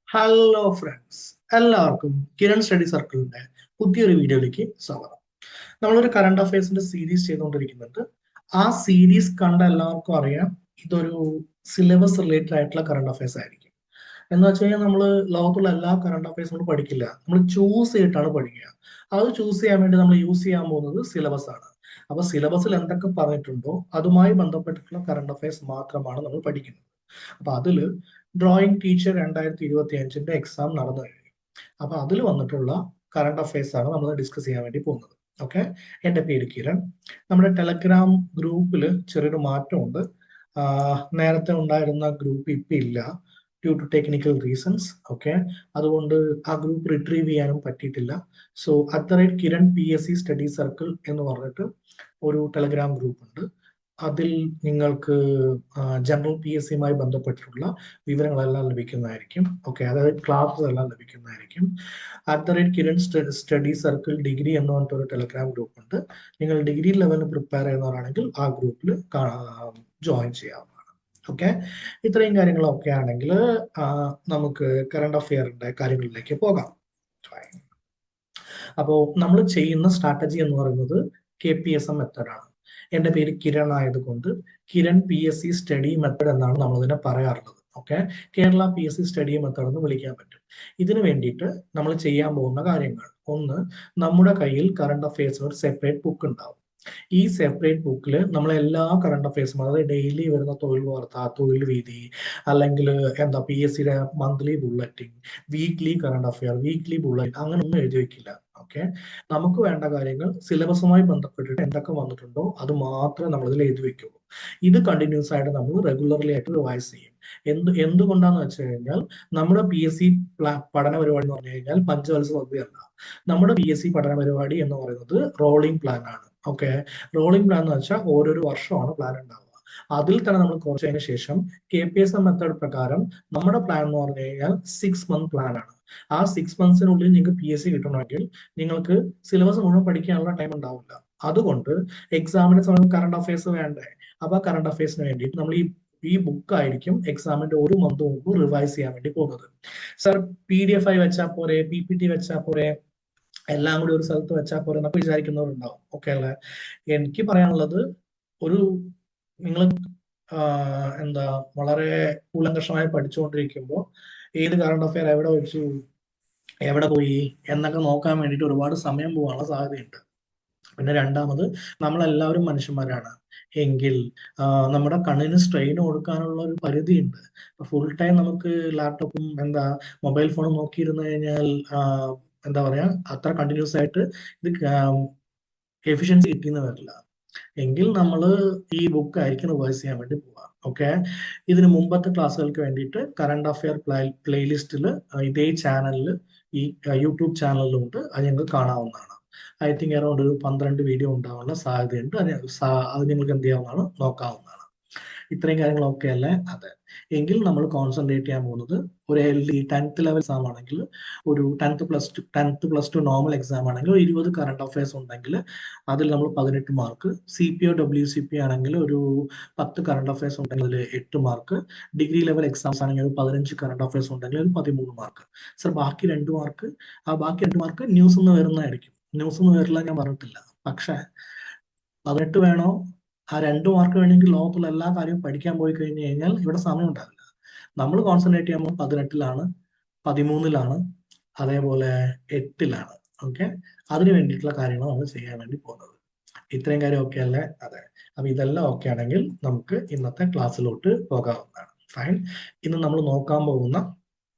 Hello friends, എല്ലാവർക്കും Kiran study സർക്കിളിന്റെ പുതിയൊരു വീഡിയോയിലേക്ക് സ്വാഗതം. നമ്മളൊരു കറണ്ട് അഫയേഴ്സിന്റെ സീരീസ് ചെയ്തുകൊണ്ടിരിക്കുന്നുണ്ട്. ആ സീരീസ് കണ്ട എല്ലാവർക്കും അറിയാം, ഇതൊരു സിലബസ് റിലേറ്റഡ് ആയിട്ടുള്ള കറണ്ട് അഫയേഴ്സ് ആയിരിക്കും. എന്ന് വെച്ച് കഴിഞ്ഞാൽ നമ്മൾ ലോകത്തുള്ള എല്ലാ കറണ്ട് അഫയേഴ്സും നമ്മൾ പഠിക്കില്ല, നമ്മൾ ചൂസ് ചെയ്തിട്ടാണ് പഠിക്കുക. അത് ചൂസ് ചെയ്യാൻ വേണ്ടി നമ്മൾ യൂസ് ചെയ്യാൻ പോകുന്നത് സിലബസ് ആണ്. അപ്പൊ സിലബസിൽ എന്തൊക്കെ പറഞ്ഞിട്ടുണ്ടോ അതുമായി ബന്ധപ്പെട്ടിട്ടുള്ള കറണ്ട് അഫയേഴ്സ് മാത്രമാണ് നമ്മൾ പഠിക്കുന്നത്. അപ്പൊ അതില് ഡ്രോയിങ് ടീച്ചർ 2025 എക്സാം നടന്നു കഴിഞ്ഞു. അപ്പൊ അതിൽ വന്നിട്ടുള്ള കറണ്ട് അഫയേഴ്സ് ആണ് നമ്മൾ ഡിസ്കസ് ചെയ്യാൻ വേണ്ടി പോകുന്നത്. ഓക്കെ, എന്റെ പേര് കിരൺ. നമ്മുടെ ടെലഗ്രാം ഗ്രൂപ്പിൽ ചെറിയൊരു മാറ്റമുണ്ട്. നേരത്തെ ഉണ്ടായിരുന്ന ഗ്രൂപ്പ് ഇപ്പൊ ഇല്ല, due to technical reasons. Okay, അതുകൊണ്ട് ആ ഗ്രൂപ്പ് റിട്രീവ് ചെയ്യാനും പറ്റിയിട്ടില്ല. So @Kiran PSC study circle എന്ന് പറഞ്ഞിട്ട് ഒരു ടെലഗ്രാം ഗ്രൂപ്പ് ഉണ്ട്. അതിൽ നിങ്ങൾക്ക് ജനറൽ PSCയുമായി ബന്ധപ്പെട്ടിട്ടുള്ള വിവരങ്ങളെല്ലാം ലഭിക്കുന്നതായിരിക്കും. ഓക്കെ, അതായത് ക്ലാസ്സസ് എല്ലാം ലഭിക്കുന്നതായിരിക്കും. @കിരൺ സ്റ്റഡി സർക്കിൾ ഡിഗ്രി എന്ന് പറഞ്ഞിട്ടൊരു ടെലഗ്രാം ഗ്രൂപ്പ് ഉണ്ട്. നിങ്ങൾ ഡിഗ്രി ലെവലിന് പ്രിപ്പയർ ചെയ്യുന്നവരാണെങ്കിൽ ആ ഗ്രൂപ്പിൽ ജോയിൻ ചെയ്യാവുന്നതാണ്. ഓക്കെ, ഇത്രയും കാര്യങ്ങളൊക്കെ ആണെങ്കിൽ നമുക്ക് കറണ്ട് അഫെയറിന്റെ കാര്യങ്ങളിലേക്ക് പോകാം. അപ്പോൾ നമ്മൾ ചെയ്യുന്ന സ്ട്രാറ്റജി എന്ന് പറയുന്നത് KPSM മെത്തേഡാണ്. എന്റെ പേര് കിരൺ ആയതുകൊണ്ട് കിരൺ PSC സ്റ്റഡി മെത്തേഡ് എന്നാണ് നമ്മൾ ഇതിനെ പറയാറുള്ളത്. Okay, Kerala PSC study method എന്ന് വിളിക്കാൻ പറ്റും. ഇതിനു വേണ്ടിയിട്ട് നമ്മൾ ചെയ്യാൻ പോകുന്ന കാര്യങ്ങൾ: ഒന്ന്, നമ്മുടെ കയ്യിൽ കറണ്ട് അഫയേഴ്സിന് ഒരു സെപ്പറേറ്റ് ബുക്ക് ഉണ്ടാവും. ഈ സെപ്പറേറ്റ് ബുക്കിൽ നമ്മൾ എല്ലാ കറണ്ട് അഫയേഴ്സും, അതായത് ഡെയിലി വരുന്ന തൊഴിൽ വാർത്ത, തൊഴിൽ വീതി, അല്ലെങ്കിൽ PSCയുടെ monthly bulletin, weekly current affair, weekly bulletin, അങ്ങനെ ഒന്നും എഴുതി വെക്കില്ല. ഓക്കെ, നമുക്ക് വേണ്ട കാര്യങ്ങൾ സിലബസുമായി ബന്ധപ്പെട്ടിട്ട് എന്തൊക്കെ വന്നിട്ടുണ്ടോ അത് മാത്രമേ നമ്മൾ ഇതിൽ എഴുതി വെക്കുള്ളൂ. ഇത് കണ്ടിന്യൂസ് ആയിട്ട് നമ്മൾ റെഗുലർലി ആയിട്ട് റിവൈസ് ചെയ്യും. എന്തുകൊണ്ടാന്ന് വെച്ച് കഴിഞ്ഞാൽ നമ്മുടെ PSC പഠന പരിപാടി എന്ന് പറഞ്ഞു കഴിഞ്ഞാൽ പഞ്ചവത്സര പദ്ധതിയല്ല. നമ്മുടെ PSC പഠന പരിപാടി എന്ന് പറയുന്നത് റോളിംഗ് പ്ലാൻ ആണ്. ഓക്കെ, റോളിംഗ് പ്ലാൻ എന്ന് വെച്ചാൽ ഓരോരോ വർഷമാണ് പ്ലാൻ ഉണ്ടാവുക. അതിൽ തന്നെ നമ്മൾ കുറച്ചതിന് ശേഷം KPSM മെത്തേഡ് പ്രകാരം നമ്മുടെ പ്ലാൻ എന്ന് പറഞ്ഞു കഴിഞ്ഞാൽ 6 മന്ത് പ്ലാൻ ആണ്. ആ 6 മന്ത്സിനുള്ളിൽ നിങ്ങൾക്ക് PSC കിട്ടണമെങ്കിൽ നിങ്ങൾക്ക് സിലബസ് മുഴുവൻ പഠിക്കാനുള്ള ടൈം ഉണ്ടാവില്ല. അതുകൊണ്ട് എക്സാമിന് സമയം കറണ്ട് അഫയേഴ്സ് വേണ്ടേ? അപ്പൊ കറണ്ട് അഫയേഴ്സിന് വേണ്ടിയിട്ട് നമ്മൾ ഈ ബുക്ക് ആയിരിക്കും എക്സാമിന്റെ ഒരു മന്ത് മുമ്പ് റിവൈസ് ചെയ്യാൻ വേണ്ടി പോകുന്നത്. സർ, PDF ആയി വെച്ചാൽ പോരെ, PPT വെച്ചാൽ പോരെ, എല്ലാം കൂടി ഒരു സ്ഥലത്ത് വെച്ചാൽ പോരെ എന്നൊക്കെ വിചാരിക്കുന്നവരുണ്ടാവും. ഓക്കെ അല്ലെ? എനിക്ക് പറയാനുള്ളത്, ഒരു നിങ്ങൾ എന്താ വളരെ കൂലങ്കഷമായി പഠിച്ചുകൊണ്ടിരിക്കുമ്പോൾ ഏത് കറണ്ട് അഫയർ എവിടെ വെച്ചു, എവിടെ പോയി എന്നൊക്കെ നോക്കാൻ വേണ്ടിയിട്ട് ഒരുപാട് സമയം പോകാനുള്ള സാധ്യതയുണ്ട്. പിന്നെ രണ്ടാമത്, നമ്മളെല്ലാവരും മനുഷ്യന്മാരാണ് എങ്കിൽ നമ്മുടെ കണ്ണിന് സ്ട്രെയിൻ കൊടുക്കാനുള്ള ഒരു പരിധിയുണ്ട്. ഫുൾ ടൈം നമുക്ക് ലാപ്ടോപ്പും മൊബൈൽ ഫോണും നോക്കിയിരുന്നു കഴിഞ്ഞാൽ എന്താ പറയാ, അത്ര കണ്ടിന്യൂസ് ആയിട്ട് ഇത് എഫിഷ്യൻസി കിട്ടിയെന്ന് വരില്ല. എങ്കിൽ നമ്മൾ ഈ ബുക്ക് ആയിരിക്കും റിവൈസ് ചെയ്യാൻ വേണ്ടി പോവുക. ഓക്കെ, ഇതിന് മുമ്പത്തെ ക്ലാസ്സുകൾക്ക് വേണ്ടിയിട്ട് കറണ്ട് അഫെയർ പ്ലേലിസ്റ്റിൽ ഇതേ ചാനലിൽ, ഈ യൂട്യൂബ് ചാനലിലുണ്ട്, അത് ഞങ്ങൾക്ക് കാണാവുന്നതാണ്. ഐ തിങ്ക് അറൗണ്ട് ഒരു 12 വീഡിയോ ഉണ്ടാവാനുള്ള സാധ്യതയുണ്ട്. അത് നിങ്ങൾക്ക് എന്ത് ചെയ്യാവുന്നതാണ്, നോക്കാവുന്നതാണ്. ഇത്രയും കാര്യങ്ങളൊക്കെ അല്ലേ? അതെ. എങ്കിൽ നമ്മൾ കോൺസെൻട്രേറ്റ് ചെയ്യാൻ പോകുന്നത് ഒരു LD 10th ലെവൽ എക്സാം ആണെങ്കിൽ, ഒരു 10th+2 നോർമൽ എക്സാം ആണെങ്കിൽ 20 കറണ്ട് അഫയേഴ്സ് ഉണ്ടെങ്കിൽ അതിൽ നമ്മൾ 18 മാർക്ക്. CPO WCP ആണെങ്കിൽ ഒരു 10 കറണ്ട് അഫയേഴ്സ് ഉണ്ടെങ്കിൽ അതിൽ 8 മാർക്ക്. ഡിഗ്രി ലെവൽ എക്സാംസ് ആണെങ്കിൽ ഒരു 15 കറണ്ട് അഫയേഴ്സ് ഉണ്ടെങ്കിൽ ഒരു 13 മാർക്ക്. സർ, ബാക്കി 2 മാർക്ക്, ബാക്കി 2 മാർക്ക് ന്യൂസ് നിന്ന് വരുന്നതായിരിക്കും. ന്യൂസ് നിന്ന് വരില്ല ഞാൻ പറഞ്ഞിട്ടില്ല. പക്ഷെ 18 വേണോ, ആ 2 മാർക്ക് വേണമെങ്കിൽ ലോകത്തുള്ള എല്ലാ കാര്യവും പഠിക്കാൻ പോയി കഴിഞ്ഞു കഴിഞ്ഞാൽ ഇവിടെ സമയം ഉണ്ടാവില്ല. നമ്മൾ കോൺസെൻട്രേറ്റ് ചെയ്യുമ്പോൾ 18ലാണ്, 13ലാണ്, അതേപോലെ 8ലാണ്. ഓക്കെ, അതിന് വേണ്ടിയിട്ടുള്ള കാര്യങ്ങൾ നമ്മൾ ചെയ്യാൻ വേണ്ടി പോകുന്നത്. ഇത്രയും കാര്യം ഓക്കെ അല്ലേ? അതെ. അപ്പൊ ഇതെല്ലാം ഓക്കെ ആണെങ്കിൽ നമുക്ക് ഇന്നത്തെ ക്ലാസ്സിലോട്ട് പോകാവുന്നതാണ്. ഫൈൻ. ഇന്ന് നമ്മൾ നോക്കാൻ പോകുന്ന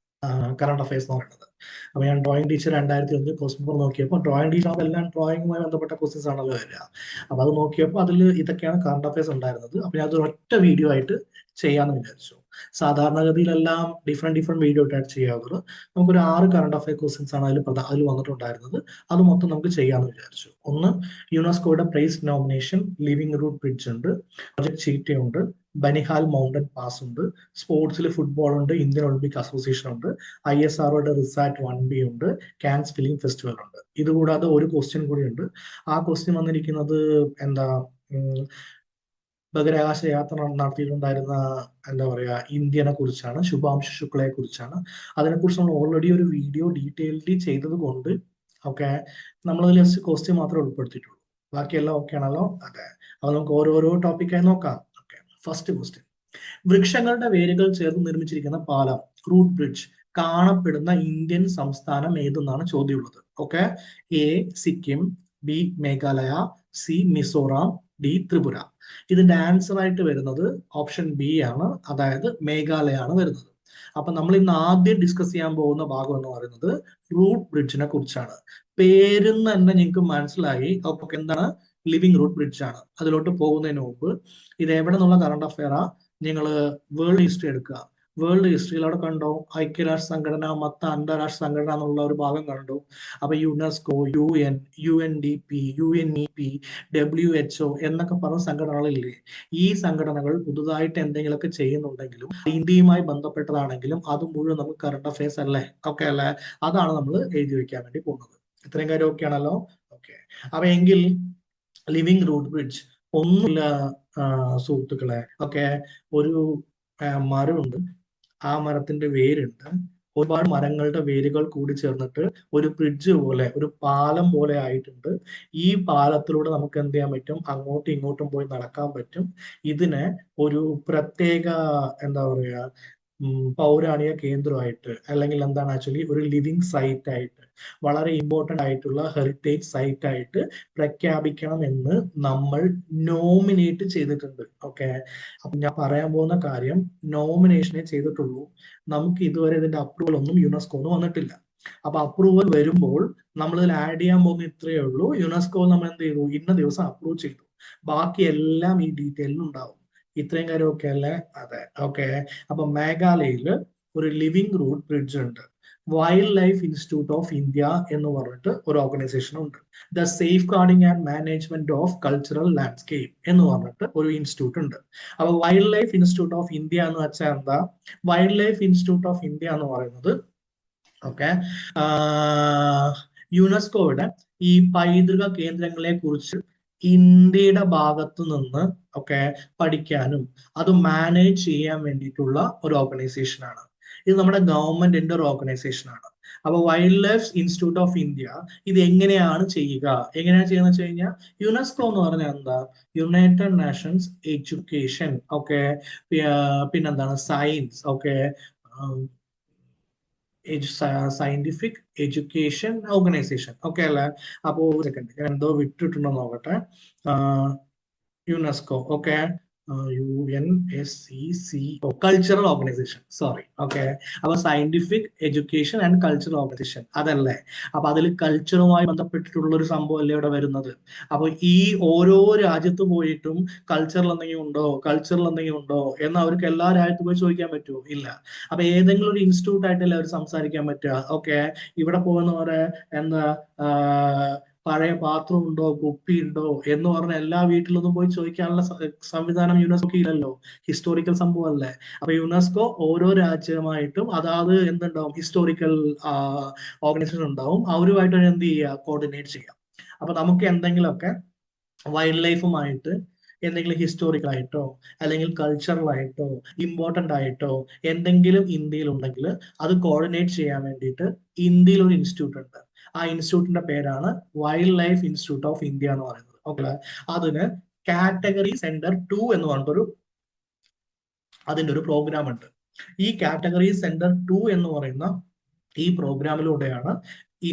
കറണ്ട് അഫയേഴ്സ് എന്ന് പറയുന്നത്, അപ്പൊ ഞാൻ ഡ്രോയിങ് ടീച്ചർ 2001 ക്വസ്റ്റ്യൻ പേപ്പർ നോക്കിയപ്പോൾ, ഡ്രോയിങ് ടീച്ചർ എല്ലാം ഡ്രോയിങ്ങുമായി ബന്ധപ്പെട്ട ക്വസ്റ്റ്യൻസ് ആണല്ലോ വരിക. അപ്പൊ അത് നോക്കിയപ്പോൾ അതിൽ ഇതൊക്കെയാണ് കറണ്ട് അഫയേഴ്സ് ഉണ്ടായിരുന്നത്. അപ്പൊ ഞാൻ അത് ഒറ്റ വീഡിയോ ആയിട്ട് ചെയ്യാന്ന് വിചാരിച്ചു. സാധാരണഗതിയിലെല്ലാം ഡിഫറെന്റ് വീഡിയോ ആയിട്ടാണ് ചെയ്യാറുള്ളത്. നമുക്കൊരു 6 കറണ്ട് അഫയർ ക്വസ്റ്റ്യൻസ് ആണ് അതിൽ വന്നിട്ടുണ്ടായിരുന്നത്. അത് മൊത്തം നമുക്ക് ചെയ്യാന്ന് വിചാരിച്ചു. ഒന്ന്, യുനെസ്കോയുടെ prize nomination living root bridge ഉണ്ട്, പ്രൊജക്ട് ചീറ്റ ഉണ്ട്, ബനിഹാൽ മൗണ്ടൻ പാസ് ഉണ്ട്, സ്പോർട്സിൽ ഫുട്ബോൾ ഉണ്ട്, ഇന്ത്യൻ ഒളിമ്പിക് അസോസിയേഷൻ ഉണ്ട്, ISROയുടെ റിസാറ്റ് 1B ഉണ്ട്, കാൻസ് ഫിലിം ഫെസ്റ്റിവൽ ഉണ്ട്. ഇതുകൂടാതെ ഒരു ക്വസ്റ്റ്യൻ കൂടി ഉണ്ട്. ആ ക്വസ്റ്റ്യൻ വന്നിരിക്കുന്നത് ബഹിരാകാശ യാത്ര നടത്തിയിട്ടുണ്ടായിരുന്ന എന്താ പറയാ ഇന്ത്യനെ കുറിച്ചാണ്, ശുഭാംശു ശുക്ലയെ കുറിച്ചാണ്. അതിനെക്കുറിച്ച് നമ്മൾ ഓൾറെഡി ഒരു വീഡിയോ ഡീറ്റെയിൽഡി ചെയ്തത് കൊണ്ട് ഓക്കെ, നമ്മളതിൽ ജസ്റ്റ് ക്വസ്റ്റ്യൻ മാത്രമേ ഉൾപ്പെടുത്തിയിട്ടുള്ളൂ. ബാക്കിയെല്ലാം ഓക്കെ ആണല്ലോ? അതെ. അപ്പൊ നമുക്ക് ഓരോരോ ടോപ്പിക്കായി നോക്കാം. Okay, first question. വൃക്ഷങ്ങളുടെ വേരുകൾ ചേർന്ന് നിർമ്മിച്ചിരിക്കുന്ന പാലം, റൂട്ട് ബ്രിഡ്ജ്, കാണപ്പെടുന്ന ഇന്ത്യൻ സംസ്ഥാനം ഏതെന്നാണ് ചോദ്യമുള്ളത്. Okay, A Sikkim, B Meghalaya, C Mizoram, D Tripura. ഇതിന്റെ ആൻസർ ആയിട്ട് വരുന്നത് ഓപ്ഷൻ ബി ആണ്, അതായത് മേഘാലയ ആണ് വരുന്നത്. അപ്പൊ നമ്മൾ ഇന്ന് ആദ്യം ഡിസ്കസ് ചെയ്യാൻ പോകുന്ന ഭാഗം എന്ന് പറയുന്നത് റൂട്ട് ബ്രിഡ്ജിനെ കുറിച്ചാണ്. പേരിന്ന് തന്നെ നിങ്ങൾക്ക് മനസ്സിലായി ഓക്കെ എന്താണ്, ലിവിംഗ് റൂട്ട് ബ്രിഡ്ജ് ആണ്. അതിലോട്ട് പോകുന്നതിന് മുമ്പ് ഇത് എവിടെ നിന്നുള്ള കറണ്ട് അഫെയറാ, നിങ്ങൾ വേൾഡ് ഹിസ്റ്ററി എടുക്കുക. വേൾഡ് ഹിസ്റ്ററിയിൽ അവിടെ കണ്ടോ ഐക്യരാഷ്ട്ര സംഘടന, മറ്റ് അന്താരാഷ്ട്ര സംഘടന എന്നുള്ള ഒരു ഭാഗം കണ്ടു. അപ്പൊ UNESCO, UN, UNDP, UNEP, WHO എന്നൊക്കെ പറഞ്ഞ സംഘടനകളില്ലേ? ഈ സംഘടനകൾ പുതുതായിട്ട് എന്തെങ്കിലുമൊക്കെ ചെയ്യുന്നുണ്ടെങ്കിലും ഇന്ത്യയുമായി ബന്ധപ്പെട്ടതാണെങ്കിലും അത് മുഴുവൻ നമുക്ക് കറണ്ട് അഫയേഴ്സ് അല്ലേ? ഓക്കെ അല്ലേ? അതാണ് നമ്മൾ എഴുതി വെക്കാൻ വേണ്ടി പോകുന്നത്. ഇത്രയും കാര്യം ഓക്കെ ആണല്ലോ? ഓക്കെ. അപ്പൊ എങ്കിൽ ലിവിംഗ് റൂട്ട് ബ്രിഡ്ജ് ഒന്നുമില്ല സുഹൃത്തുക്കളെ. ഓക്കെ, ഒരു മരമുണ്ട്, ആ മരത്തിന്റെ വേരുണ്ട്, ഒരുപാട് മരങ്ങളുടെ വേരുകൾ കൂടി ചേർന്നിട്ട് ഒരു ബ്രിഡ്ജ് പോലെ, ഒരു പാലം പോലെ ആയിട്ടുണ്ട്. ഈ പാലത്തിലൂടെ നമുക്ക് എന്ത് ചെയ്യാൻ പറ്റും, അങ്ങോട്ടും ഇങ്ങോട്ടും പോയി നടക്കാൻ പറ്റും. ഇതിനെ ഒരു പ്രത്യേക എന്താ പറയാ പൗരാണിക കേന്ദ്രമായിട്ട്, അല്ലെങ്കിൽ എന്താണ് ആക്ച്വലി ഒരു ലിവിങ് സൈറ്റ് ആയിട്ട്, വളരെ ഇമ്പോർട്ടന്റ് ആയിട്ടുള്ള ഹെറിറ്റേജ് സൈറ്റ് ആയിട്ട് പ്രഖ്യാപിക്കണം എന്ന് നമ്മൾ നോമിനേറ്റ് ചെയ്തിട്ടുണ്ട്. ഓക്കെ, അപ്പൊ ഞാൻ പറയാൻ പോകുന്ന കാര്യം നോമിനേഷനെ ചെയ്തിട്ടുള്ളൂ. നമുക്ക് ഇതുവരെ ഇതിന്റെ അപ്രൂവൽ ഒന്നും യുനെസ്കോന്ന് വന്നിട്ടില്ല. അപ്പൊ അപ്രൂവൽ വരുമ്പോൾ നമ്മൾ ഇതിൽ ആഡ് ചെയ്യാൻ പോകുന്ന ഇത്രയേ ഉള്ളൂ. യുനെസ്കോ നമ്മൾ എന്ത് ചെയ്തു, ഇന്ന ദിവസം അപ്രൂവ് ചെയ്തു. ബാക്കി എല്ലാം ഈ ഡീറ്റെയിലിൽ ഉണ്ടാവും. ഇത്രയും കാര്യം ഓക്കെ അല്ലേ? അതെ. ഓക്കെ, അപ്പൊ മേഘാലയയില് ഒരു ലിവിംഗ് റൂട്ട് ബ്രിഡ്ജ് ഉണ്ട്. Wild life institute of India എന്ന് പറഞ്ഞിട്ട് ഒരു ഓർഗനൈസേഷൻ ഉണ്ട്. The safeguarding and management of cultural landscape എന്ന് പറഞ്ഞിട്ട് ഒരു ഇൻസ്റ്റിറ്റ്യൂട്ട് ഉണ്ട്. അപ്പൊ wildlife institute of India എന്ന് വെച്ചാൽ എന്താ? Wild life institute of India എന്ന് പറയുന്നത് ഓക്കെ യുനെസ്കോയുടെ ഈ പൈതൃക കേന്ദ്രങ്ങളെ കുറിച്ച് ഇന്ത്യയുടെ ഭാഗത്തു നിന്ന് ഒക്കെ പഠിക്കാനും അത് മാനേജ് ചെയ്യാൻ വേണ്ടിയിട്ടുള്ള ഒരു ഓർഗനൈസേഷൻ ആണ്. ഇത് നമ്മുടെ ഗവൺമെന്റിന്റെ ഒരു ഓർഗനൈസേഷൻ ആണ്. അപ്പൊ wildlife institute of India ഇത് എങ്ങനെയാണ് ചെയ്യുക, എങ്ങനെയാണ് ചെയ്യുന്നത് വെച്ച് കഴിഞ്ഞാൽ, യുനെസ്കോ എന്ന് പറഞ്ഞാൽ എന്താ, യുണൈറ്റഡ് നേഷൻസ് എഡ്യൂക്കേഷൻ, ഓക്കെ, പിന്നെന്താണ് science, okay, scientific education organisation. Okay അല്ലേ? അപ്പോ സെക്കൻഡ് ഞാൻ എന്തോ വിട്ടിട്ടുണ്ടോ നോക്കട്ടെ. UNESCO, okay, UNESCO, cultural organisation, sorry. Okay, അപ്പൊ scientific education and cultural organisation അതല്ലേ? അപ്പൊ അതിൽ കൾച്ചറുമായി ബന്ധപ്പെട്ടിട്ടുള്ള ഒരു സംഭവം അല്ലേ ഇവിടെ വരുന്നത്. അപ്പൊ ഈ ഓരോ രാജ്യത്ത് പോയിട്ടും കൾച്ചറൽ എന്തെങ്കിലും ഉണ്ടോ, കൾച്ചറൽ എന്തെങ്കിലും ഉണ്ടോ എന്ന് അവർക്ക് എല്ലാ രാജ്യത്തും പോയി ചോദിക്കാൻ പറ്റുമോ? ഇല്ല. അപ്പൊ ഏതെങ്കിലും ഒരു ഇൻസ്റ്റിറ്റ്യൂട്ട് ആയിട്ടല്ലേ അവർ സംസാരിക്കാൻ പറ്റുക? ഓക്കെ, ഇവിടെ പോകുന്നവരെ എന്താ പഴയ പാത്രം ഉണ്ടോ, കുപ്പി ഉണ്ടോ എന്ന് പറഞ്ഞ എല്ലാ വീട്ടിലൊന്നും പോയി ചോദിക്കാനുള്ള സംവിധാനം യുനെസ്കോ ഇല്ലല്ലോ. ഹിസ്റ്റോറിക്കൽ സംഭവം അല്ലേ? അപ്പൊ യുനെസ്കോ ഓരോ രാജ്യമായിട്ടും അതാത് എന്തുണ്ടാവും, ഹിസ്റ്റോറിക്കൽ ഓർഗനൈസേഷൻ ഉണ്ടാവും. അവരുമായിട്ട് എന്ത് ചെയ്യുക, കോർഡിനേറ്റ് ചെയ്യാം. അപ്പൊ നമുക്ക് എന്തെങ്കിലുമൊക്കെ വൈൽഡ് ലൈഫുമായിട്ട് എന്തെങ്കിലും ഹിസ്റ്റോറിക്കൽ ആയിട്ടോ അല്ലെങ്കിൽ കൾച്ചറൽ ആയിട്ടോ ഇമ്പോർട്ടന്റ് ആയിട്ടോ എന്തെങ്കിലും ഇന്ത്യയിൽ ഉണ്ടെങ്കിൽ അത് കോർഡിനേറ്റ് ചെയ്യാൻ വേണ്ടിയിട്ട് ഇന്ത്യയിൽ ഒരു ഇൻസ്റ്റിറ്റ്യൂട്ട് ഉണ്ട്. ആ ഇൻസ്റ്റിറ്റ്യൂട്ടിന്റെ പേരാണ് wildlife institute of India എന്ന് പറയുന്നത്. ഓക്കെ, അതിന് കാറ്റഗറി സെന്റർ 2 എന്ന് പറഞ്ഞിട്ടൊരു അതിന്റെ ഒരു പ്രോഗ്രാം ഉണ്ട്. ഈ കാറ്റഗറി സെന്റർ 2 എന്ന് പറയുന്ന ഈ പ്രോഗ്രാമിലൂടെയാണ്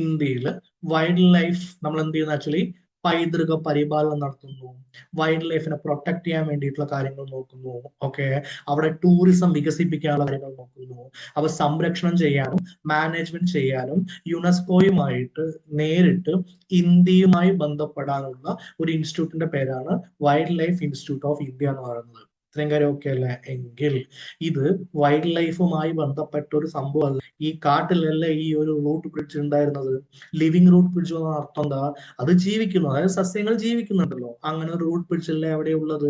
ഇന്ത്യയിൽ വൈൽഡ് ലൈഫ് നമ്മൾ എന്ത് ചെയ്യുന്നത്, ആക്ച്വലി പൈതൃക പരിപാലനം നടത്തുന്നു, വൈൽഡ് ലൈഫിനെ പ്രൊട്ടക്ട് ചെയ്യാൻ വേണ്ടിയിട്ടുള്ള കാര്യങ്ങൾ നോക്കുന്നു. ഓക്കെ, അവിടെ ടൂറിസം വികസിപ്പിക്കാനുള്ള കാര്യങ്ങൾ നോക്കുന്നു. അവ സംരക്ഷണം ചെയ്യാനും മാനേജ്മെന്റ് ചെയ്യാനും യുനെസ്കോയുമായിട്ട് നേരിട്ട് ഇന്ത്യയുമായി ബന്ധപ്പെടാനുള്ള ഒരു ഇൻസ്റ്റിറ്റ്യൂട്ടിന്റെ പേരാണ് wildlife institute of India എന്ന് പറയുന്നത്. ഇത്രയും കാര്യം ഓക്കെ അല്ലേ? എങ്കിൽ ഇത് വൈൽഡ് ലൈഫുമായി ബന്ധപ്പെട്ട ഒരു സംഭവം. ഈ കാട്ടിലല്ലേ ഈ ഒരു റൂട്ട് ബ്രിഡ്ജ് ഉണ്ടായിരുന്നത്. ലിവിംഗ് റൂട്ട് ബ്രിഡ്ജ് എന്ന അർത്ഥം എന്താ, അത് ജീവിക്കുന്നു, അതായത് സസ്യങ്ങൾ ജീവിക്കുന്നുണ്ടല്ലോ, അങ്ങനെ ഒരു റൂട്ട് ബ്രിഡ്ജ് അല്ലേ അവിടെ ഉള്ളത്.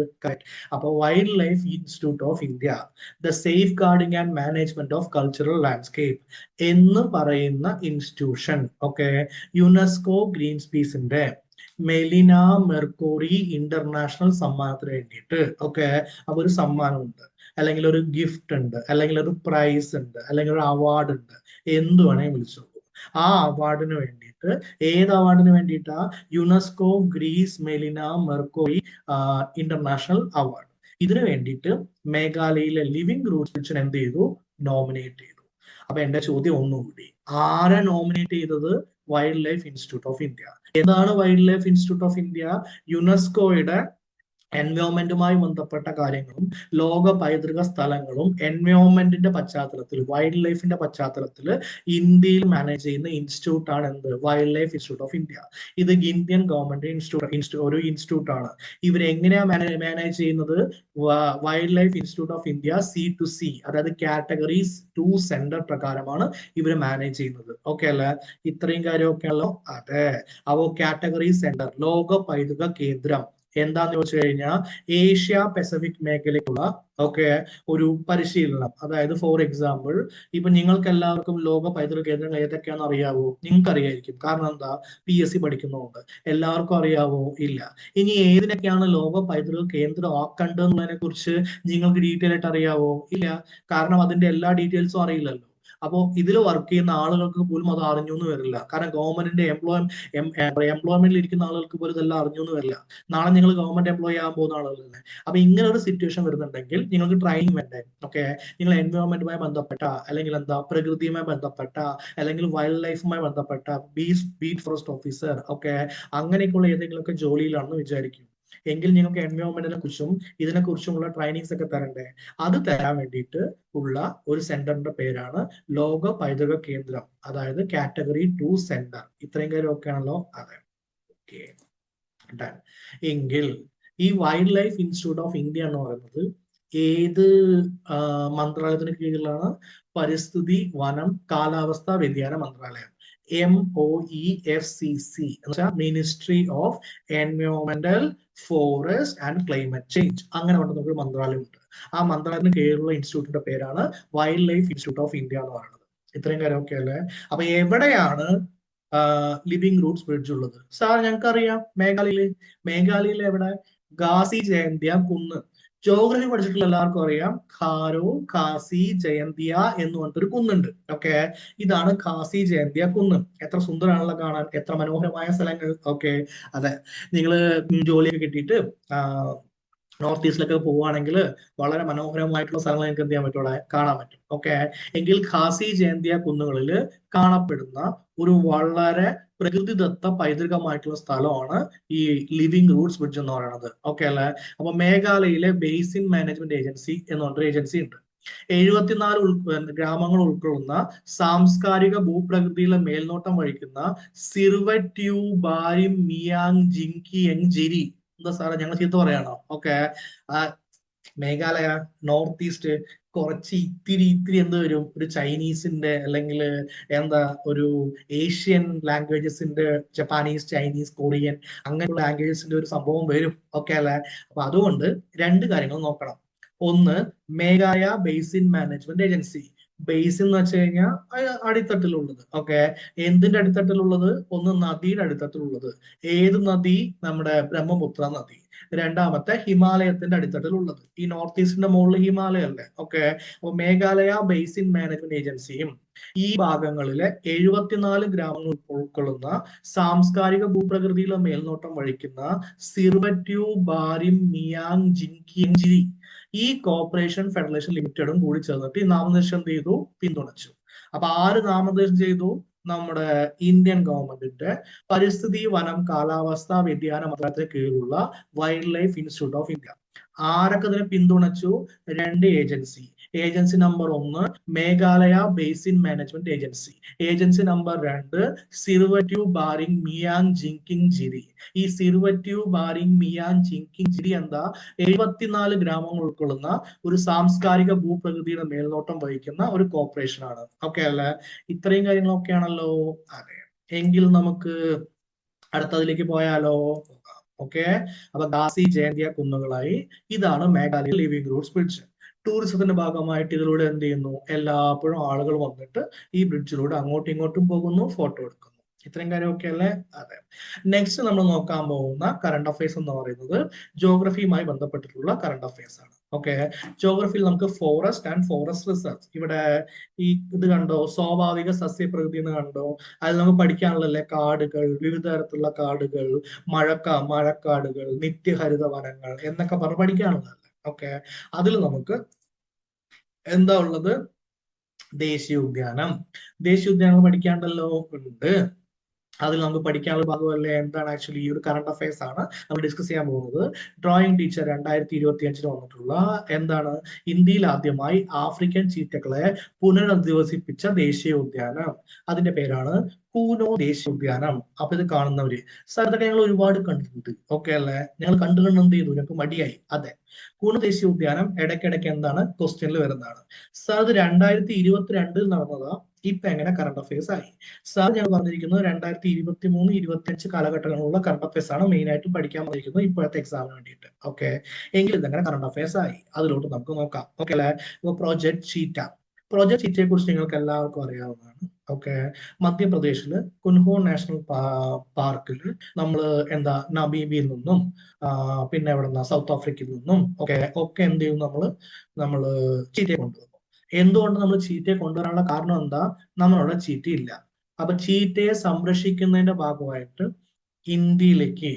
അപ്പൊ wildlife institute of India, the safeguarding and management of cultural landscape എന്ന് പറയുന്ന ഇൻസ്റ്റിറ്റ്യൂഷൻ, ഓക്കെ, യുനെസ്കോ ഗ്രീൻ സ്പീസിന്റെ മെലിന മെർക്കൂറി ഇന്റർനാഷണൽ സമ്മാനത്തിന് വേണ്ടിയിട്ട്. ഓക്കെ, അപ്പൊ ഒരു സമ്മാനമുണ്ട്, അല്ലെങ്കിൽ ഒരു ഗിഫ്റ്റ് ഉണ്ട്, അല്ലെങ്കിൽ ഒരു പ്രൈസ് ഉണ്ട്, അല്ലെങ്കിൽ ഒരു അവാർഡ് ഉണ്ട്, എന്ത് വേണേ വിളിച്ചോളൂ. ആ അവാർഡിന് വേണ്ടിയിട്ട്, ഏത് അവാർഡിന് വേണ്ടിയിട്ടാ? UNESCO Greece Melina Mercouri international award. ഇതിനു വേണ്ടിയിട്ട് മേഘാലയയിലെ ലിവിംഗ് റൂട്ട്സ് എന്ത് ചെയ്തു? നോമിനേറ്റ് ചെയ്തു. അപ്പൊ എന്റെ ചോദ്യം ഒന്നുകൂടി, ആരെ നോമിനേറ്റ് ചെയ്തത്? Wildlife institute of India. എന്താണ് wildlife institute of India? യുനെസ്കോയുടെ എൻവയോൺമെന്റുമായി ബന്ധപ്പെട്ട കാര്യങ്ങളും ലോക പൈതൃക സ്ഥലങ്ങളും എൻവയോൺമെന്റിന്റെ പശ്ചാത്തലത്തിൽ, വൈൽഡ് ലൈഫിന്റെ പശ്ചാത്തലത്തിൽ ഇന്ത്യയിൽ മാനേജ് ചെയ്യുന്ന ഇൻസ്റ്റിറ്റ്യൂട്ട് ആണ് എന്ത്? Wild life institute of India. ഇത് ഇന്ത്യൻ ഗവൺമെന്റ് ഒരു ഇൻസ്റ്റിറ്റ്യൂട്ട് ആണ്. ഇവരെങ്ങനെയാ മാനേജ് ചെയ്യുന്നത്? Wild life institute of India C2C, അതായത് കാറ്റഗറീസ് 2 സെന്റർ പ്രകാരമാണ് ഇവർ മാനേജ് ചെയ്യുന്നത്. ഓക്കെ അല്ലേ? ഇത്രയും കാര്യമൊക്കെയാണല്ലോ. അതെ. അപ്പോ കാറ്റഗറി സെന്റർ, ലോക പൈതൃക കേന്ദ്രം എന്താന്ന് ചോദിച്ചു കഴിഞ്ഞാൽ ഏഷ്യ പസഫിക് മേഖലയ്ക്കുള്ള ഒരു പരിശീലനം. അതായത് ഫോർ എക്സാമ്പിൾ, ഇപ്പൊ നിങ്ങൾക്ക് എല്ലാവർക്കും ലോക പൈതൃക കേന്ദ്രങ്ങൾ ഏതൊക്കെയാണെന്ന് അറിയാവോ? നിങ്ങൾക്ക് അറിയായിരിക്കും. കാരണം എന്താ? PSC പഠിക്കുന്നതുകൊണ്ട്. എല്ലാവർക്കും അറിയാവോ? ഇല്ല. ഇനി ഏതിനൊക്കെയാണ് ലോക പൈതൃക കേന്ദ്രം ആക്കേണ്ടതെന്നുള്ളതിനെ കുറിച്ച് നിങ്ങൾക്ക് ഡീറ്റെയിൽ ആയിട്ട് അറിയാവോ? ഇല്ല. കാരണം അതിന്റെ എല്ലാ ഡീറ്റെയിൽസും അറിയില്ലല്ലോ. അപ്പോൾ ഇതിൽ വർക്ക് ചെയ്യുന്ന ആളുകൾക്ക് പോലും അത് അറിഞ്ഞു എന്ന് വരില്ല. കാരണം ഗവൺമെന്റിന്റെ എംപ്ലോയ്മെന്റിൽ ഇരിക്കുന്ന ആളുകൾക്ക് പോലും ഇതെല്ലാം അറിഞ്ഞു എന്ന് വരില്ല. നാളെ നിങ്ങൾ ഗവൺമെന്റ് എംപ്ലോയി ആകാൻ പോകുന്ന ആളുകളല്ലേ. അപ്പൊ ഇങ്ങനെ ഒരു സിറ്റുവേഷൻ വരുന്നുണ്ടെങ്കിൽ നിങ്ങൾക്ക് ട്രെയിനിങ് വേണ്ടേ? നിങ്ങൾ എൻവയോൺമെന്റുമായി ബന്ധപ്പെട്ട, അല്ലെങ്കിൽ എന്താ പ്രകൃതിയുമായി ബന്ധപ്പെട്ട, അല്ലെങ്കിൽ വൈൽഡ് ലൈഫുമായി ബന്ധപ്പെട്ട ബീറ്റ് ഫോറസ്റ്റ് ഓഫീസർ, അങ്ങനെയൊക്കെയുള്ള ഏതെങ്കിലുമൊക്കെ ജോലിയിലാണെന്ന് വിചാരിക്കും. എങ്കിൽ നിങ്ങൾക്ക് എൻവയോൺമെന്റിനെ കുറിച്ചും ഇതിനെക്കുറിച്ചുമുള്ള ട്രെയിനിങ്സ് ഒക്കെ തരണ്ടേ? അത് തരാൻ വേണ്ടിയിട്ട് ഉള്ള ഒരു സെന്ററിന്റെ പേരാണ് ലോക പൈതൃക കേന്ദ്രം, അതായത് കാറ്റഗറി 2 സെന്റർ. ഇത്രയും കാര്യം ഒക്കെ ആണല്ലോ. അതെ. ഓക്കെ, എങ്കിൽ ഈ wild life institute of India എന്ന് പറയുന്നത് ഏത് മന്ത്രാലയത്തിന് കീഴിലാണ്? പരിസ്ഥിതി, വനം, കാലാവസ്ഥാ വ്യതിയാന മന്ത്രാലയം. MOEFCC എന്ന് വെച്ചാൽ മിനിസ്ട്രി ഓഫ് എൻവയോൺമെന്റൽ, ഫോറസ്റ്റ് ആൻഡ് ക്ലൈമറ്റ് ചേഞ്ച്. അങ്ങനെ കൊണ്ട് നമുക്ക് മന്ത്രാലയമുണ്ട്. ആ മന്ത്രാലയത്തിന് കീഴിലുള്ള ഇൻസ്റ്റിറ്റ്യൂട്ടിന്റെ പേരാണ് wildlife institute of India എന്ന് പറയുന്നത്. ഇത്രയും കാര്യം ഒക്കെ അല്ലേ? അപ്പൊ എവിടെയാണ് ലിവിംഗ് റൂട്ട്സ് ബ്രിഡ്ജ് ഉള്ളത്? സാർ ഞങ്ങൾക്ക് അറിയാം, മേഘാലയയിൽ എവിടെ? ഖാസി ജയന്തിയ കുന്ന്. ജോഗ്രഫി പഠിച്ചിട്ടുള്ള എല്ലാവർക്കും അറിയാം, ഖാരോ ഖാസി ജയന്തിയ എന്ന് പറഞ്ഞിട്ടൊരു കുന്നുണ്ട്. ഇതാണ് ഖാസി ജയന്തിയ കുന്ന്. എത്ര സുന്ദരമാണല്ലോ കാണാൻ, എത്ര മനോഹരമായ സ്ഥലങ്ങൾ. അതെ. നിങ്ങള് ജോലിയൊക്കെ കിട്ടിയിട്ട് നോർത്ത് ഈസ്റ്റിലൊക്കെ പോവുകയാണെങ്കിൽ വളരെ മനോഹരമായിട്ടുള്ള സ്ഥലങ്ങൾ നിങ്ങൾക്ക് എന്ത് ചെയ്യാൻ പറ്റും? കാണാൻ പറ്റും. എങ്കിൽ ഖാസി ജയന്തിയ കുന്നുകളിൽ കാണപ്പെടുന്ന ഒരു വളരെ പ്രകൃതിദത്ത പൈതൃകമായിട്ടുള്ള സ്ഥലമാണ് ഈ ലിവിംഗ് റൂട്ട്സ് ബ്രിഡ്ജ് എന്ന് പറയുന്നത്. അല്ലേ? അപ്പൊ മേഘാലയയിലെ ബേസിൻ മാനേജ്മെന്റ് ഏജൻസി എന്ന് പറഞ്ഞൊരു ഏജൻസി ഉണ്ട്. 74 ഗ്രാമങ്ങൾ ഉൾക്കൊള്ളുന്ന സാംസ്കാരിക ഭൂപ്രകൃതിയിലെ മേൽനോട്ടം വഹിക്കുന്ന സിർവറ്റ്യൂ ബാരിം മിയാങ് ജിങ്കി ജിരി. എന്താ സാറേ, ഞങ്ങൾ ചീത്ത പറയാണോ? മേഘാലയ നോർത്ത് ഈസ്റ്റ് കുറച്ച് ഇത്തിരി എന്ത് വരും? ഒരു ചൈനീസിന്റെ, അല്ലെങ്കിൽ എന്താ ഒരു ഏഷ്യൻ ലാംഗ്വേജസിന്റെ, ജപ്പാനീസ്, ചൈനീസ്, കൊറിയൻ, അങ്ങനെയുള്ള ലാംഗ്വേജസിന്റെ ഒരു സംഭവം വരും. അല്ലേ? അപ്പൊ അതുകൊണ്ട് രണ്ട് കാര്യങ്ങൾ നോക്കണം. ഒന്ന്, Meghalaya basin management agency. Basin എന്ന് വെച്ച് കഴിഞ്ഞാൽ അടിത്തട്ടിലുള്ളത്. എന്തിന്റെ അടിത്തട്ടിലുള്ളത്? ഒന്ന് നദിയുടെ അടിത്തട്ടിലുള്ളത്. ഏത് നദി? നമ്മുടെ ബ്രഹ്മപുത്ര നദി. രണ്ടാമത്തെ ഹിമാലയത്തിന്റെ അടിത്തട്ടിലുള്ളത്. ഈ നോർത്ത് ഈസ്റ്റിന്റെ മുകളിൽ ഹിമാലയ അല്ലേ? അപ്പൊ മേഘാലയ ബേസിൻ മാനേജ്മെന്റ് ഏജൻസിയും ഈ ഭാഗങ്ങളിലെ 74 ഗ്രാമങ്ങൾ ഉൾക്കൊള്ളുന്ന സാംസ്കാരിക ഭൂപ്രകൃതിയിലെ മേൽനോട്ടം വഹിക്കുന്ന സിർവറ്റ്യൂ ബാരിം മിയാങ് ജിങ്കി ഈ കോർപ്പറേഷൻ ഫെഡറേഷൻ ലിമിറ്റഡും കൂടി ചേർന്നിട്ട് ഈ നാമനിർദ്ദേശം എന്ത് ചെയ്തു? പിന്തുണച്ചു. അപ്പൊ ആര് നാമനിർദ്ദേശം ചെയ്തു? നമ്മുടെ ഇന്ത്യൻ ഗവൺമെന്റിന്റെ പരിസ്ഥിതി, വനം, കാലാവസ്ഥാ വ്യതിയാന മന്ത്രാലയത്തിന് കീഴിലുള്ള wild life institute of India. ആരൊക്കെ ഇതിനെ പിന്തുണച്ചു? രണ്ട് agency. Agency number 1 Meghalaya basin management agency. Agency number 2 സിർവറ്റ്യൂ bearing മിയാങ് ജിങ്കിങ് Jiri. ഈ സിർവറ്റ്യൂ ബാരിംഗ് മിയാങ് ജിങ്കിങ് ജിരി എന്താ? 74 ഗ്രാമങ്ങൾ ഉൾക്കൊള്ളുന്ന ഒരു സാംസ്കാരിക ഭൂപ്രകൃതിയുടെ മേൽനോട്ടം വഹിക്കുന്ന ഒരു കോർപ്പറേഷൻ ആണ്. അല്ലേ? ഇത്രയും കാര്യങ്ങളൊക്കെയാണല്ലോ. അതെ. എങ്കിൽ നമുക്ക് അടുത്തതിലേക്ക് പോയാലോ? അപ്പൊ ഖാസി ജയന്തിയ കുന്നുകളായി. ഇതാണ് മേഘാലയ ലിവിംഗ് റൂട്ട്സ് ബ്രിഡ്ജ്. ടൂറിസത്തിന്റെ ഭാഗമായിട്ട് ഇതിലൂടെ എന്ത് ചെയ്യുന്നു? എല്ലാപ്പോഴും ആളുകൾ വന്നിട്ട് ഈ ബ്രിഡ്ജിലൂടെ അങ്ങോട്ടും ഇങ്ങോട്ടും പോകുന്നു, ഫോട്ടോ എടുക്കുന്നു. ഇത്രയും കാര്യമൊക്കെ അല്ലേ? അതെ. നെക്സ്റ്റ് നമ്മൾ നോക്കാൻ പോകുന്ന കറണ്ട് അഫയേഴ്സ് എന്ന് പറയുന്നത് ജോഗ്രഫിയുമായി ബന്ധപ്പെട്ടിട്ടുള്ള കറണ്ട് അഫയേഴ്സ് ആണ്. ഓക്കെ, ജോഗ്രഫിയിൽ നമുക്ക് ഫോറസ്റ്റ് ആൻഡ് ഫോറസ്റ്റ് റിസർച്ച്, ഇവിടെ ഈ ഇത് കണ്ടോ, സ്വാഭാവിക സസ്യപ്രകൃതി എന്ന് കണ്ടോ, അതിൽ നമുക്ക് പഠിക്കാനുള്ളല്ലേ കാടുകൾ, വിവിധ തരത്തിലുള്ള കാടുകൾ, മഴക്കാടുകൾ, നിത്യഹരിത വനങ്ങൾ എന്നൊക്കെ പറഞ്ഞ് പഠിക്കാനുള്ളതല്ലേ. ഓക്കെ, അതിൽ നമുക്ക് എന്താ ഉള്ളത്? ദേശീയോദ്യാനം. ദേശീയോദ്യാനം പഠിക്കാണ്ടല്ലോ? ഉണ്ട്. അതിൽ നമുക്ക് പഠിക്കാനുള്ള ഭാഗമല്ലേ എന്താണ് ആക്ച്വലി ഈ ഒരു കറണ്ട് അഫയേഴ്സ് ആണ് നമ്മൾ ഡിസ്കസ് ചെയ്യാൻ പോകുന്നത്. ഡ്രോയിങ് ടീച്ചർ 2025 വന്നിട്ടുള്ള എന്താണ്, ഇന്ത്യയിൽ ആദ്യമായി ആഫ്രിക്കൻ ചീറ്റകളെ പുനരധിവസിപ്പിച്ച ദേശീയോദ്യാനം, അതിന്റെ പേരാണ് കൂനോ ദേശീയോദ്യാനം. അപ്പൊ ഇത് കാണുന്നവര് സാർ ഇതൊക്കെ ഞങ്ങൾ ഒരുപാട് കണ്ടിട്ടുണ്ട്, ഓക്കെ അല്ലേ? ഞങ്ങൾ കണ്ടു എന്ത് ചെയ്തു, ഞങ്ങൾക്ക് മടിയായി. അതെ, കൂനോ ദേശീയോദ്യാനം ഇടയ്ക്കിടയ്ക്ക് എന്താണ് ക്വസ്റ്റ്യനിൽ വരുന്നതാണ്. സാർ ഇത് 2022 നടന്നതാ, ഇപ്പൊ എങ്ങനെ കറണ്ട് അഫയേഴ്സ് ആയി? സാർ ഞാൻ പറഞ്ഞിരിക്കുന്നത് 2023-25 കാലഘട്ടങ്ങളിലുള്ള കറണ്ട് അഫയേഴ്സ് ആണ് മെയിൻ ആയിട്ട് പഠിക്കാൻ പറഞ്ഞിരിക്കുന്നത് ഇപ്പോഴത്തെ എക്സാമിന് വേണ്ടിയിട്ട്. ഓക്കെ, എങ്കിൽ ഇതെങ്ങനെ കറണ്ട് അഫയേഴ്സ് ആയി അതിലോട്ട് നമുക്ക് നോക്കാം. ഓക്കെ അല്ലെ? Project cheetah. പ്രോജക്ട് ചീറ്റയെ കുറിച്ച് നിങ്ങൾക്ക് എല്ലാവർക്കും അറിയാവുന്നതാണ്. ഓക്കെ, മധ്യപ്രദേശില് കുൻഹോ നാഷണൽ പാർക്കിൽ നമ്മൾ എന്താ നമീബിയയിൽ നിന്നും പിന്നെ എവിടെ സൗത്ത് ആഫ്രിക്കയിൽ നിന്നും ഒക്കെ എന്ത് ചെയ്യും, നമ്മള് ചീറ്റയെ കൊണ്ടുവന്നു. എന്തുകൊണ്ട് നമ്മൾ ചീറ്റയെ കൊണ്ടുവരാനുള്ള കാരണം എന്താ? നമ്മളവിടെ ചീറ്റയില്ല. അപ്പൊ ചീറ്റയെ സംരക്ഷിക്കുന്നതിന്റെ ഭാഗമായിട്ട് ഇന്ത്യയിലേക്ക്